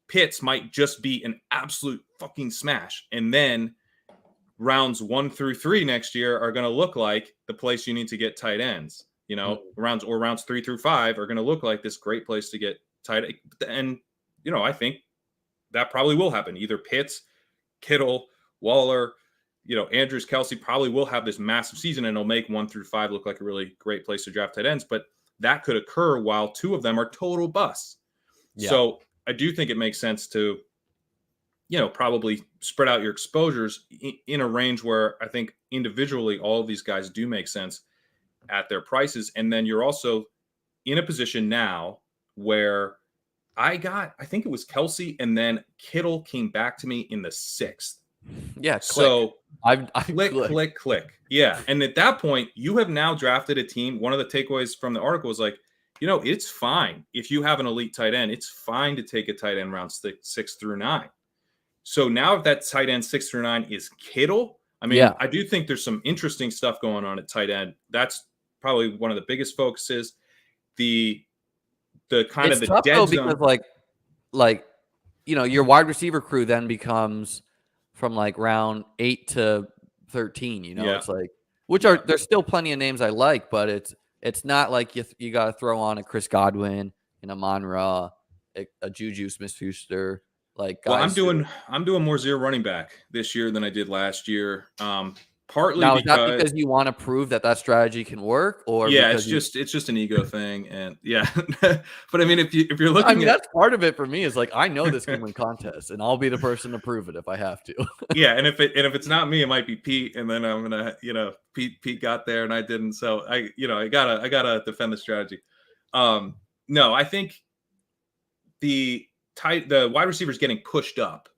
Pitts might just be an absolute fucking smash, and then rounds 1 through 3 next year are going to look like the place you need to get tight ends. Rounds 3 through 5 are going to look like this great place to get tight end. And I think that probably will happen. Either Pitts, Kittle, Waller, Andrews, Kelsey probably will have this massive season, and it'll make 1 through 5 look like a really great place to draft tight ends. But that could occur while 2 of them are total busts. Yeah. So I do think it makes sense to, probably spread out your exposures in a range where I think individually all of these guys do make sense at their prices. And then you're also in a position now where I think it was Kelsey, and then Kittle came back to me in the 6th. Yeah. So I click. Yeah. And at that point, you have now drafted a team. One of the takeaways from the article was like, it's fine. If you have an elite tight end, it's fine to take a tight end round 6 through 9. So now if that tight end 6 through 9 is Kittle, I mean, I do think there's some interesting stuff going on at tight end. That's probably one of the biggest focuses. The kind of the dead zone, because like your wide receiver crew then becomes from like round 8 to 13. It's like there's still plenty of names I like, but it's not like you got to throw on a Chris Godwin and a Amon-Ra, a Juju Smith-Schuster. Like, guys, I'm doing more zero running back this year than I did last year. Partly now, is that because you want to prove that strategy can work, or it's just an ego thing, and but I mean, if you're looking, that's part of it for me is like I know this can win contests, and I'll be the person to prove it if I have to. and if it's not me, it might be Pete, and then I'm gonna Pete got there and I didn't, so I gotta defend the strategy. No, I think the wide receivers getting pushed up.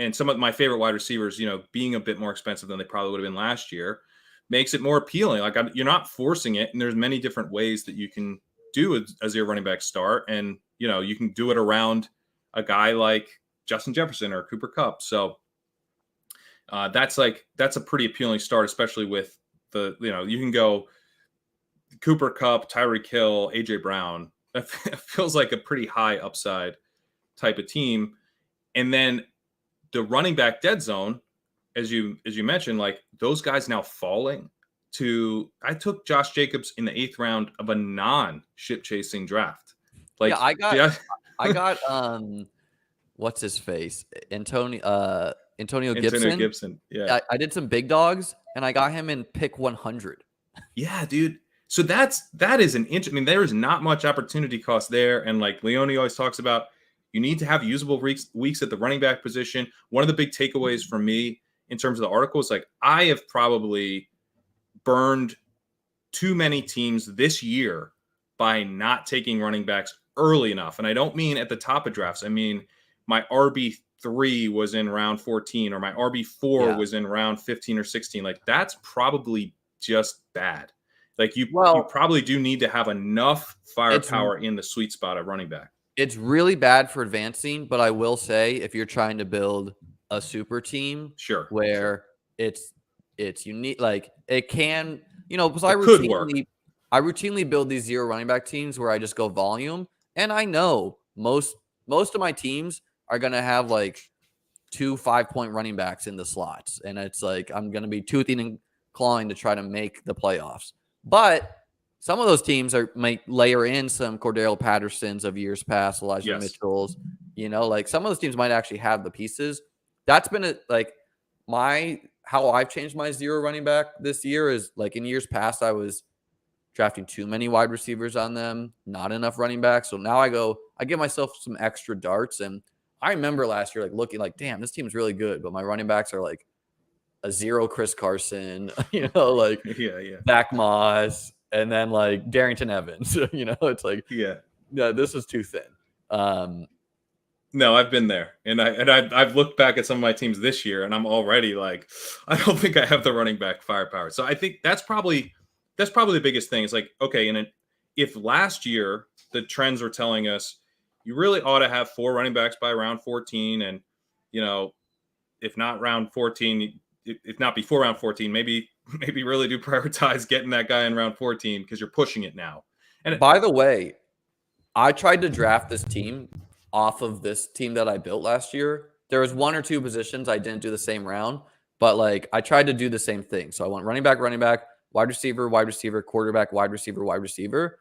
And some of my favorite wide receivers, being a bit more expensive than they probably would have been last year, makes it more appealing. Like, you're not forcing it, and there's many different ways that you can do a zero running back start, and you can do it around a guy like Justin Jefferson or Cooper Kupp. So that's a pretty appealing start, especially with you can go Cooper Kupp, Tyreek Hill, AJ Brown. It feels like a pretty high upside type of team, and then the running back dead zone, as you mentioned, like those guys now falling to. I took Josh Jacobs in the 8th round of a non-ship chasing draft. Like, I got what's his face, Antonio Gibson. Yeah, I did some big dogs, and I got him in pick 100. Yeah, dude. So that is an interesting. I mean, there is not much opportunity cost there, and like Leone always talks about, you need to have usable weeks at the running back position. One of the big takeaways for me in terms of the article is like, I have probably burned too many teams this year by not taking running backs early enough. And I don't mean at the top of drafts. I mean, my RB3 was in round 14, or my RB4 was in round 15 or 16. Like, that's probably just bad. Like, you probably do need to have enough firepower in the sweet spot of running back. It's really bad for advancing, but I will say if you're trying to build a super team, where it's unique, like it can, because I routinely build these zero running back teams where I just go volume, and I know most of my teams are gonna have like 2 5-point running backs in the slots, and it's like I'm gonna be toothing and clawing to try to make the playoffs, but some of those teams might layer in some Cordell Pattersons of years past, Elijah Mitchells. Like some of those teams might actually have the pieces. That's been how I've changed my zero running back this year is like in years past, I was drafting too many wide receivers on them, not enough running backs. So now I give myself some extra darts. And I remember last year, like looking like, damn, this team's really good, but my running backs are like a 0 Chris Carson, like Zach Moss. and then like Darrington Evans. It's like, no, this is too thin. No, I've been there, and I've looked back at some of my teams this year, and I'm already like, I don't think I have the running back firepower. So I think that's probably the biggest thing. It's like, okay, and if last year the trends were telling us you really ought to have 4 running backs by round 14, and if not round 14, if not before round 14, maybe really do prioritize getting that guy in round 14 because you're pushing it now. And by the way, I tried to draft this team off of this team that I built last year. There was 1 or 2 positions I didn't do the same round, but like I tried to do the same thing. So I went running back, wide receiver, quarterback, wide receiver.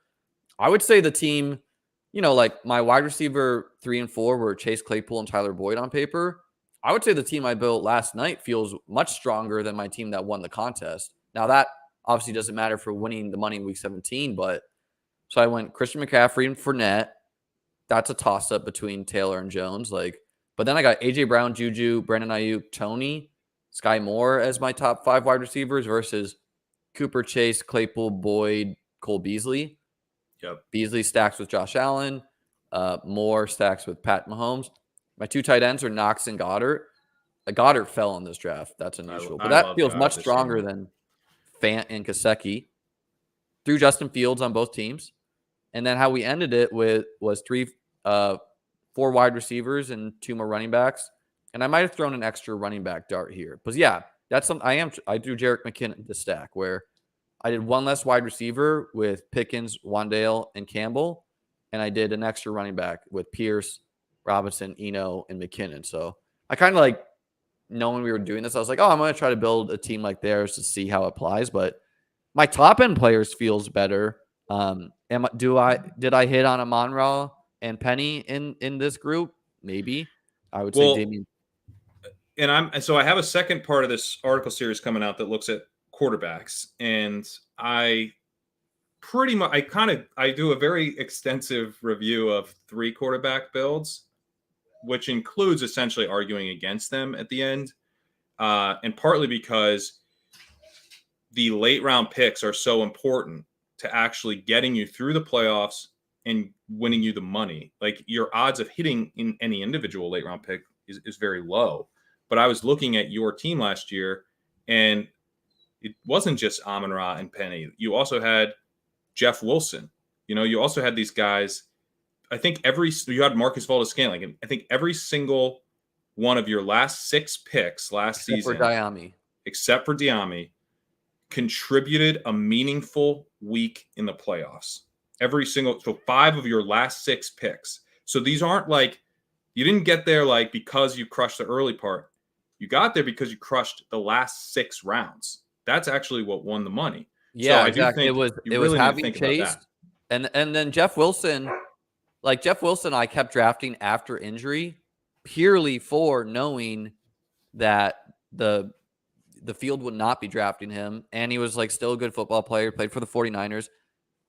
I would say the team, like my wide receiver 3 and 4 were Chase Claypool and Tyler Boyd on paper. I would say the team I built last night feels much stronger than my team that won the contest. Now that obviously doesn't matter for winning the money in week 17, but so I went Christian McCaffrey and Fournette. That's a toss-up between Taylor and Jones. But then I got A.J. Brown, Juju, Brandon Ayuk, Tony, Sky Moore as my top 5 wide receivers versus Cooper, Chase, Claypool, Boyd, Cole Beasley. Yep. Beasley stacks with Josh Allen. Moore stacks with Pat Mahomes. My 2 tight ends are Knox and Goddard. Goddard fell in this draft. That's unusual. But that feels much stronger than Fant and Kaseki. Threw Justin Fields on both teams. And then how we ended it was 4 wide receivers and 2 more running backs. And I might have thrown an extra running back dart here. But yeah, that's something I do Jerick McKinnon the stack where I did 1 less wide receiver with Pickens, Wandale, and Campbell. And I did an extra running back with Pierce, Robinson, Eno, and McKinnon. So I kind of like knowing we were doing this, I was like, I'm going to try to build a team like theirs to see how it applies. But my top end players feels better. Did I hit on Amon-Ra and Penny in this group? Maybe. I would say Damien. And so I have a second part of this article series coming out that looks at quarterbacks, and I do a very extensive review of 3 quarterback builds, which includes essentially arguing against them at the end, and partly because the late round picks are so important to actually getting you through the playoffs and winning you the money. Like your odds of hitting in any individual late round pick is very low. But I was looking at your team last year, and it wasn't just Amon-Ra and Penny. You also had Jeff Wilson. You also had these guys. I think you had Marcus Valdes-Scantling. I think every single one of your last 6 picks last season, except for Diami, contributed a meaningful week in the playoffs. So 5 of your last 6 picks. So these aren't like you didn't get there like because you crushed the early part. You got there because you crushed the last 6 rounds. That's actually what won the money. Yeah, so exactly. It was having Chase and then Jeff Wilson. Like Jeff Wilson, I kept drafting after injury purely for knowing that the field would not be drafting him. And he was like still a good football player, played for the 49ers.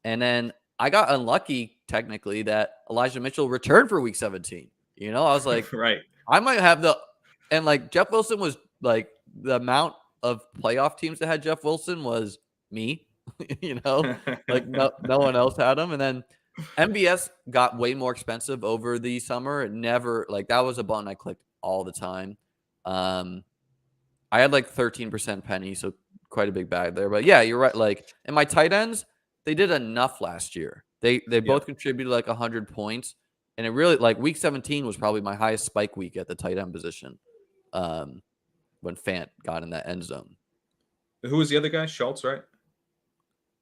And then I got unlucky technically that Elijah Mitchell returned for week 17. I was like, right. I might have and like Jeff Wilson was like the amount of playoff teams that had Jeff Wilson was me, like no one else had him. And then MBS got way more expensive over the summer. That was a button I clicked all the time. I had like 13% Penny, so quite a big bag there. But yeah, you're right. Like, and my tight ends, they did enough last year. They both contributed like 100 points. And it really, like week 17 was probably my highest spike week at the tight end position when Fant got in that end zone. Who was the other guy? Schultz, right?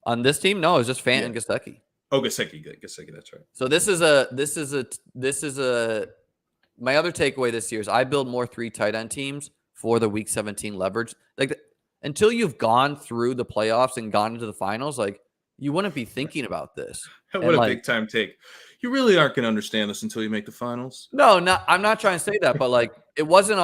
On this team? No, it was just Fant and Gesicki. Oh, Gesicki, that's right. So this is my other takeaway this year is I build more 3 tight end teams for the week 17 leverage. Like until you've gone through the playoffs and gone into the finals, like you wouldn't be thinking about this. What a big time take. You really aren't going to understand this until you make the finals. No, I'm not trying to say that, but like it wasn't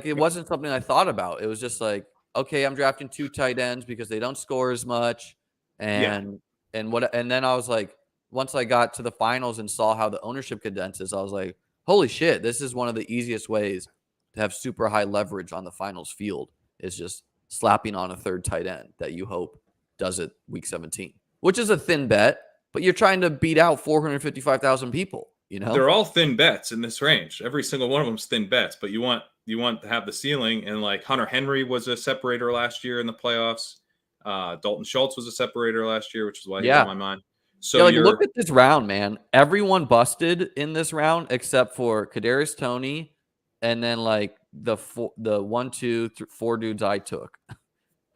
it wasn't something I thought about. It was just like, okay, I'm drafting 2 tight ends because they don't score as much. And then I was like, once I got to the finals and saw how the ownership condenses, I was like, holy shit, this is one of the easiest ways to have super high leverage on the finals field is just slapping on a 3rd tight end that you hope does it week 17. which is a thin bet, but you're trying to beat out 455,000 people. They're all thin bets in this range. Every single one of them is thin bets, but you want to have the ceiling. And like Hunter Henry was a separator last year in the playoffs. Dalton Schultz was a separator last year, which is why he's on my mind. So look at this round, man. Everyone busted in this round except for Kadarius Toney, and then like the 1, 2, 3, 4 dudes I took.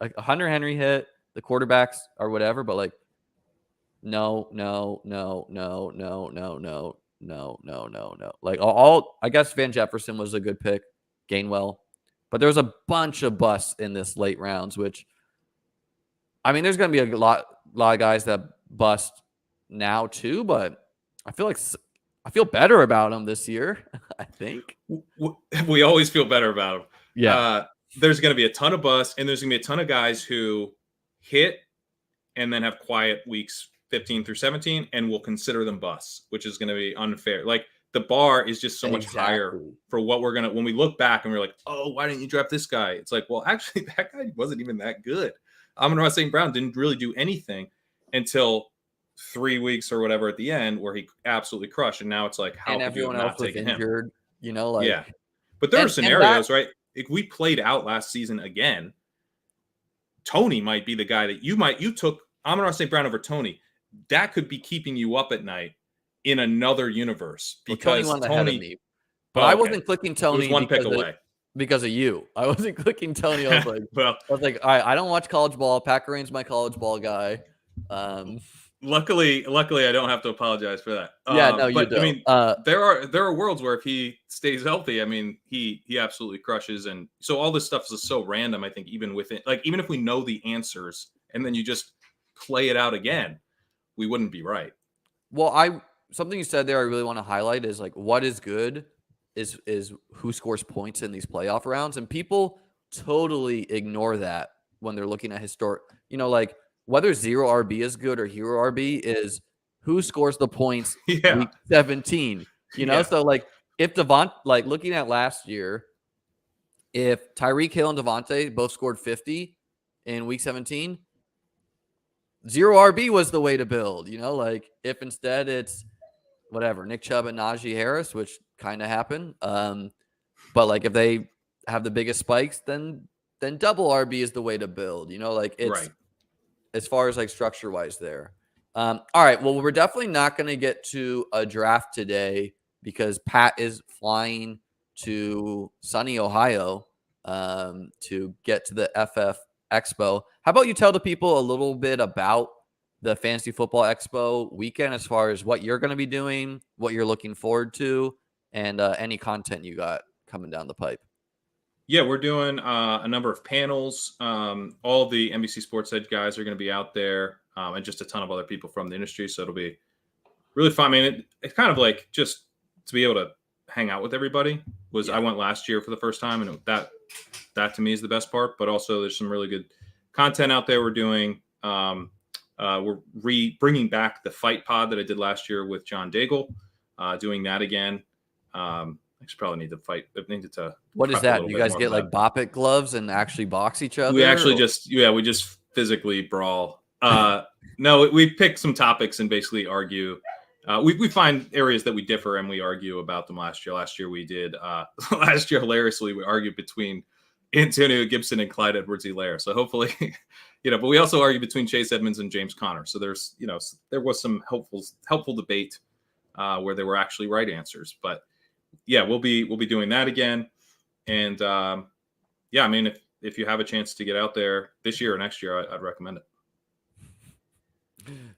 Like Hunter Henry hit, the quarterbacks or whatever, but like no. Like all I guess Van Jefferson was a good pick, Gainwell, but there's a bunch of busts in this late rounds, which I mean, there's going to be a lot of guys that bust now too, but I feel better about them this year. I think we always feel better about them. Yeah. There's going to be a ton of busts, and there's going to be a ton of guys who hit and then have quiet weeks 15 through 17, and we'll consider them busts, which is going to be unfair. Like the bar is just so much higher for what we're going to, when we look back and we're like, oh, why didn't you draft this guy? It's like, well, actually that guy wasn't even that good. Amon-Ra St. Brown didn't really do anything until 3 weeks or whatever at the end where he absolutely crushed. And now it's like, how could you have not taken him? Yeah. But there are scenarios, right? If we played out last season again, Toney might be the guy that you took Amon-Ra St. Brown over Toney. That could be keeping you up at night in another universe because Tony ahead of me. But I wasn't clicking Toney one pick away because of you. I wasn't clicking Toney. I was like, all right, I don't watch college ball. Pat Kerrane's my college ball guy. Luckily, I don't have to apologize for that. You don't. I mean, there are worlds where if he stays healthy, I mean, he absolutely crushes. And so all this stuff is so random. I think even if we know the answers and then you just play it out again, we wouldn't be right. Well, something you said there I really want to highlight is like what is good is who scores points in these playoff rounds, and people totally ignore that when they're looking at historic. Like whether zero RB is good or hero RB is who scores the points week 17. So like if looking at last year, if Tyreek Hill and Devontae both scored 50 in week 17, zero RB was the way to build. Like if instead it's whatever, Nick Chubb and Najee Harris, which kind of happened. But like if they have the biggest spikes, then double RB is the way to build. Like it's right. As far as like structure wise there. All right. Well, we're definitely not going to get to a draft today because Pat is flying to sunny Ohio to get to the FF Expo. How about you tell the people a little bit about the Fantasy Football Expo weekend as far as what you're going to be doing, what you're looking forward to, and any content you got coming down the pipe. Yeah, we're doing a number of panels. All the NBC Sports Edge guys are going to be out there, and just a ton of other people from the industry. So it'll be really fun. I mean, it's kind of like just to be able to hang out with everybody. I went last year for the first time, and that to me is the best part. But also, there's some really good content out there. We're doing. We're bringing back the Fight Pod that I did last year with John Daigle. Doing that again. I should probably need to fight. I needed to. What is that? You guys get like Bop It gloves and actually box each other? We actually we just physically brawl. No, we pick some topics and basically argue. We find areas that we differ and we argue about them last year. Last year we did. Last year, hilariously, we argued between Antonio Gibson and Clyde Edwards-Helaire. So hopefully, but we also argue between Chase Edmonds and James Conner. So there's, there was some helpful debate where there were actually right answers. But yeah, we'll be doing that again. And I mean, if you have a chance to get out there this year or next year, I'd recommend it.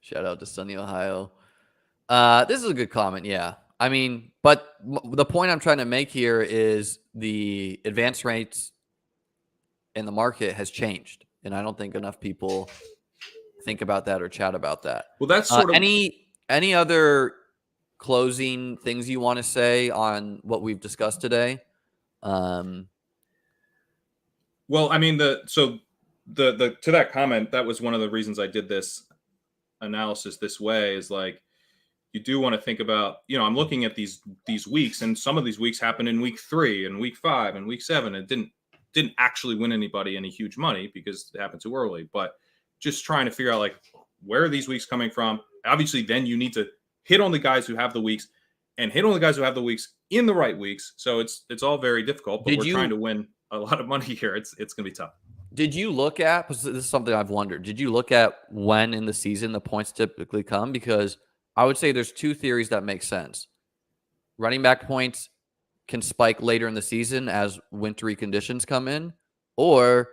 Shout out to sunny Ohio. This is a good comment. Yeah. I mean, but the point I'm trying to make here is the advance rates in the market has changed. And I don't think enough people think about that or chat about that. Well, that's sort of any other closing things you want to say on what we've discussed today? Well, I mean, to that comment, that was one of the reasons I did this analysis this way is like, you do want to think about, I'm looking at these weeks, and some of these weeks happened in week 3 and week 5 and week 7. It didn't actually win anybody any huge money because it happened too early, but just trying to figure out like, where are these weeks coming from? Obviously, then you need to hit on the guys who have the weeks and hit on the guys who have the weeks in the right weeks. So it's all very difficult, but we're trying to win a lot of money here. It's going to be tough. Did you look at, because this is something I've wondered, did you look at when in the season the points typically come? Because I would say there's two theories that make sense. Running back points can spike later in the season as wintry conditions come in, or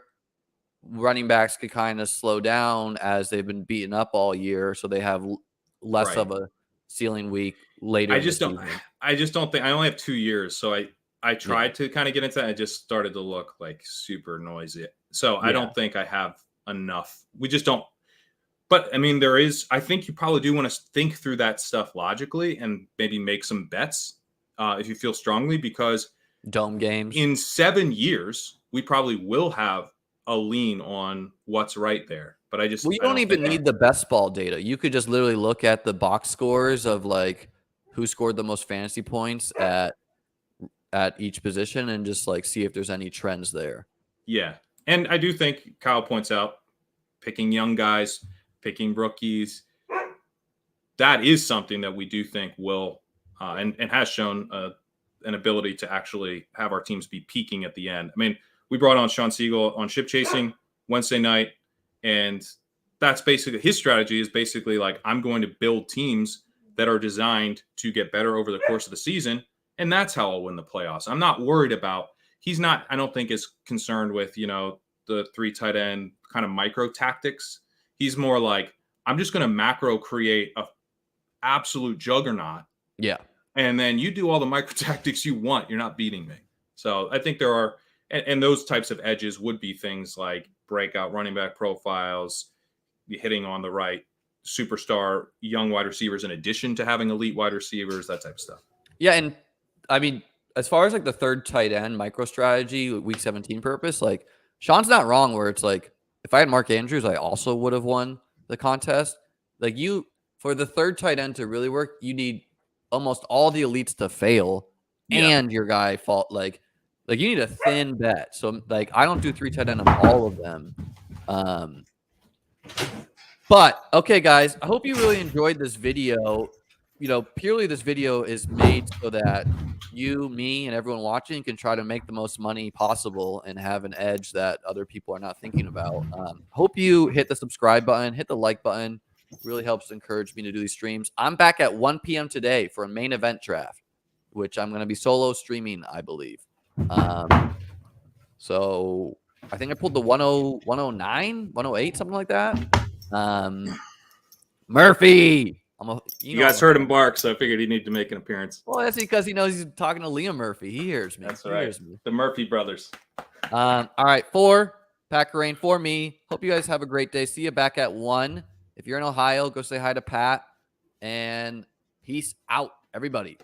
running backs could kind of slow down as they've been beaten up all year, so they have less of a ceiling week later. I just don't think, I only have 2 years, so I tried to kind of get into that. I just started to look like super noisy. So I don't think I have enough. We just don't. But I mean, I think you probably do want to think through that stuff logically and maybe make some bets if you feel strongly, because dome games in 7 years, we probably will have a lean on what's right there. But you don't even need the best ball data. You could just literally look at the box scores of like who scored the most fantasy points at each position and just like see if there's any trends there. Yeah. And I do think Kyle points out picking young guys, picking rookies, that is something that we do think will and has shown an ability to actually have our teams be peaking at the end. I mean, we brought on Sean Siegel on ship chasing Wednesday night, and that's basically his strategy is basically like, I'm going to build teams that are designed to get better over the course of the season. And that's how I'll win the playoffs. I'm not worried about, he's not, I don't think is concerned with, the 3 tight end kind of micro tactics. He's more like, I'm just going to macro create a absolute juggernaut. Yeah. And then you do all the micro tactics you want. You're not beating me. So I think there are, and those types of edges would be things like breakout running back profiles, hitting on the right superstar young wide receivers in addition to having elite wide receivers, that type of stuff. Yeah. And I mean, as far as like the 3rd tight end micro strategy, week 17 purpose, like Sean's not wrong where it's like, if I had Mark Andrews, I also would have won the contest. Like for the 3rd tight end to really work, you need almost all the elites to fail and your guy fall. Like you need a thin bet. So like, I don't do 3 tight end on all of them. But okay, guys, I hope you really enjoyed this video. Purely this video is made so that you, me, and everyone watching can try to make the most money possible and have an edge that other people are not thinking about. Hope you hit the subscribe button, hit the like button. It really helps encourage me to do these streams. I'm back at 1 p.m. today for a main event draft, which I'm going to be solo streaming, I believe. So I think I pulled the 109, 108, something like that. Murphy. You guys heard him bark, so I figured he needed to make an appearance. Well, that's because he knows he's talking to Liam Murphy. He hears me. That's right. The Murphy brothers. All right. For Pat Kerrane, for me. Hope you guys have a great day. See you back at 1. If you're in Ohio, go say hi to Pat. And peace out, everybody.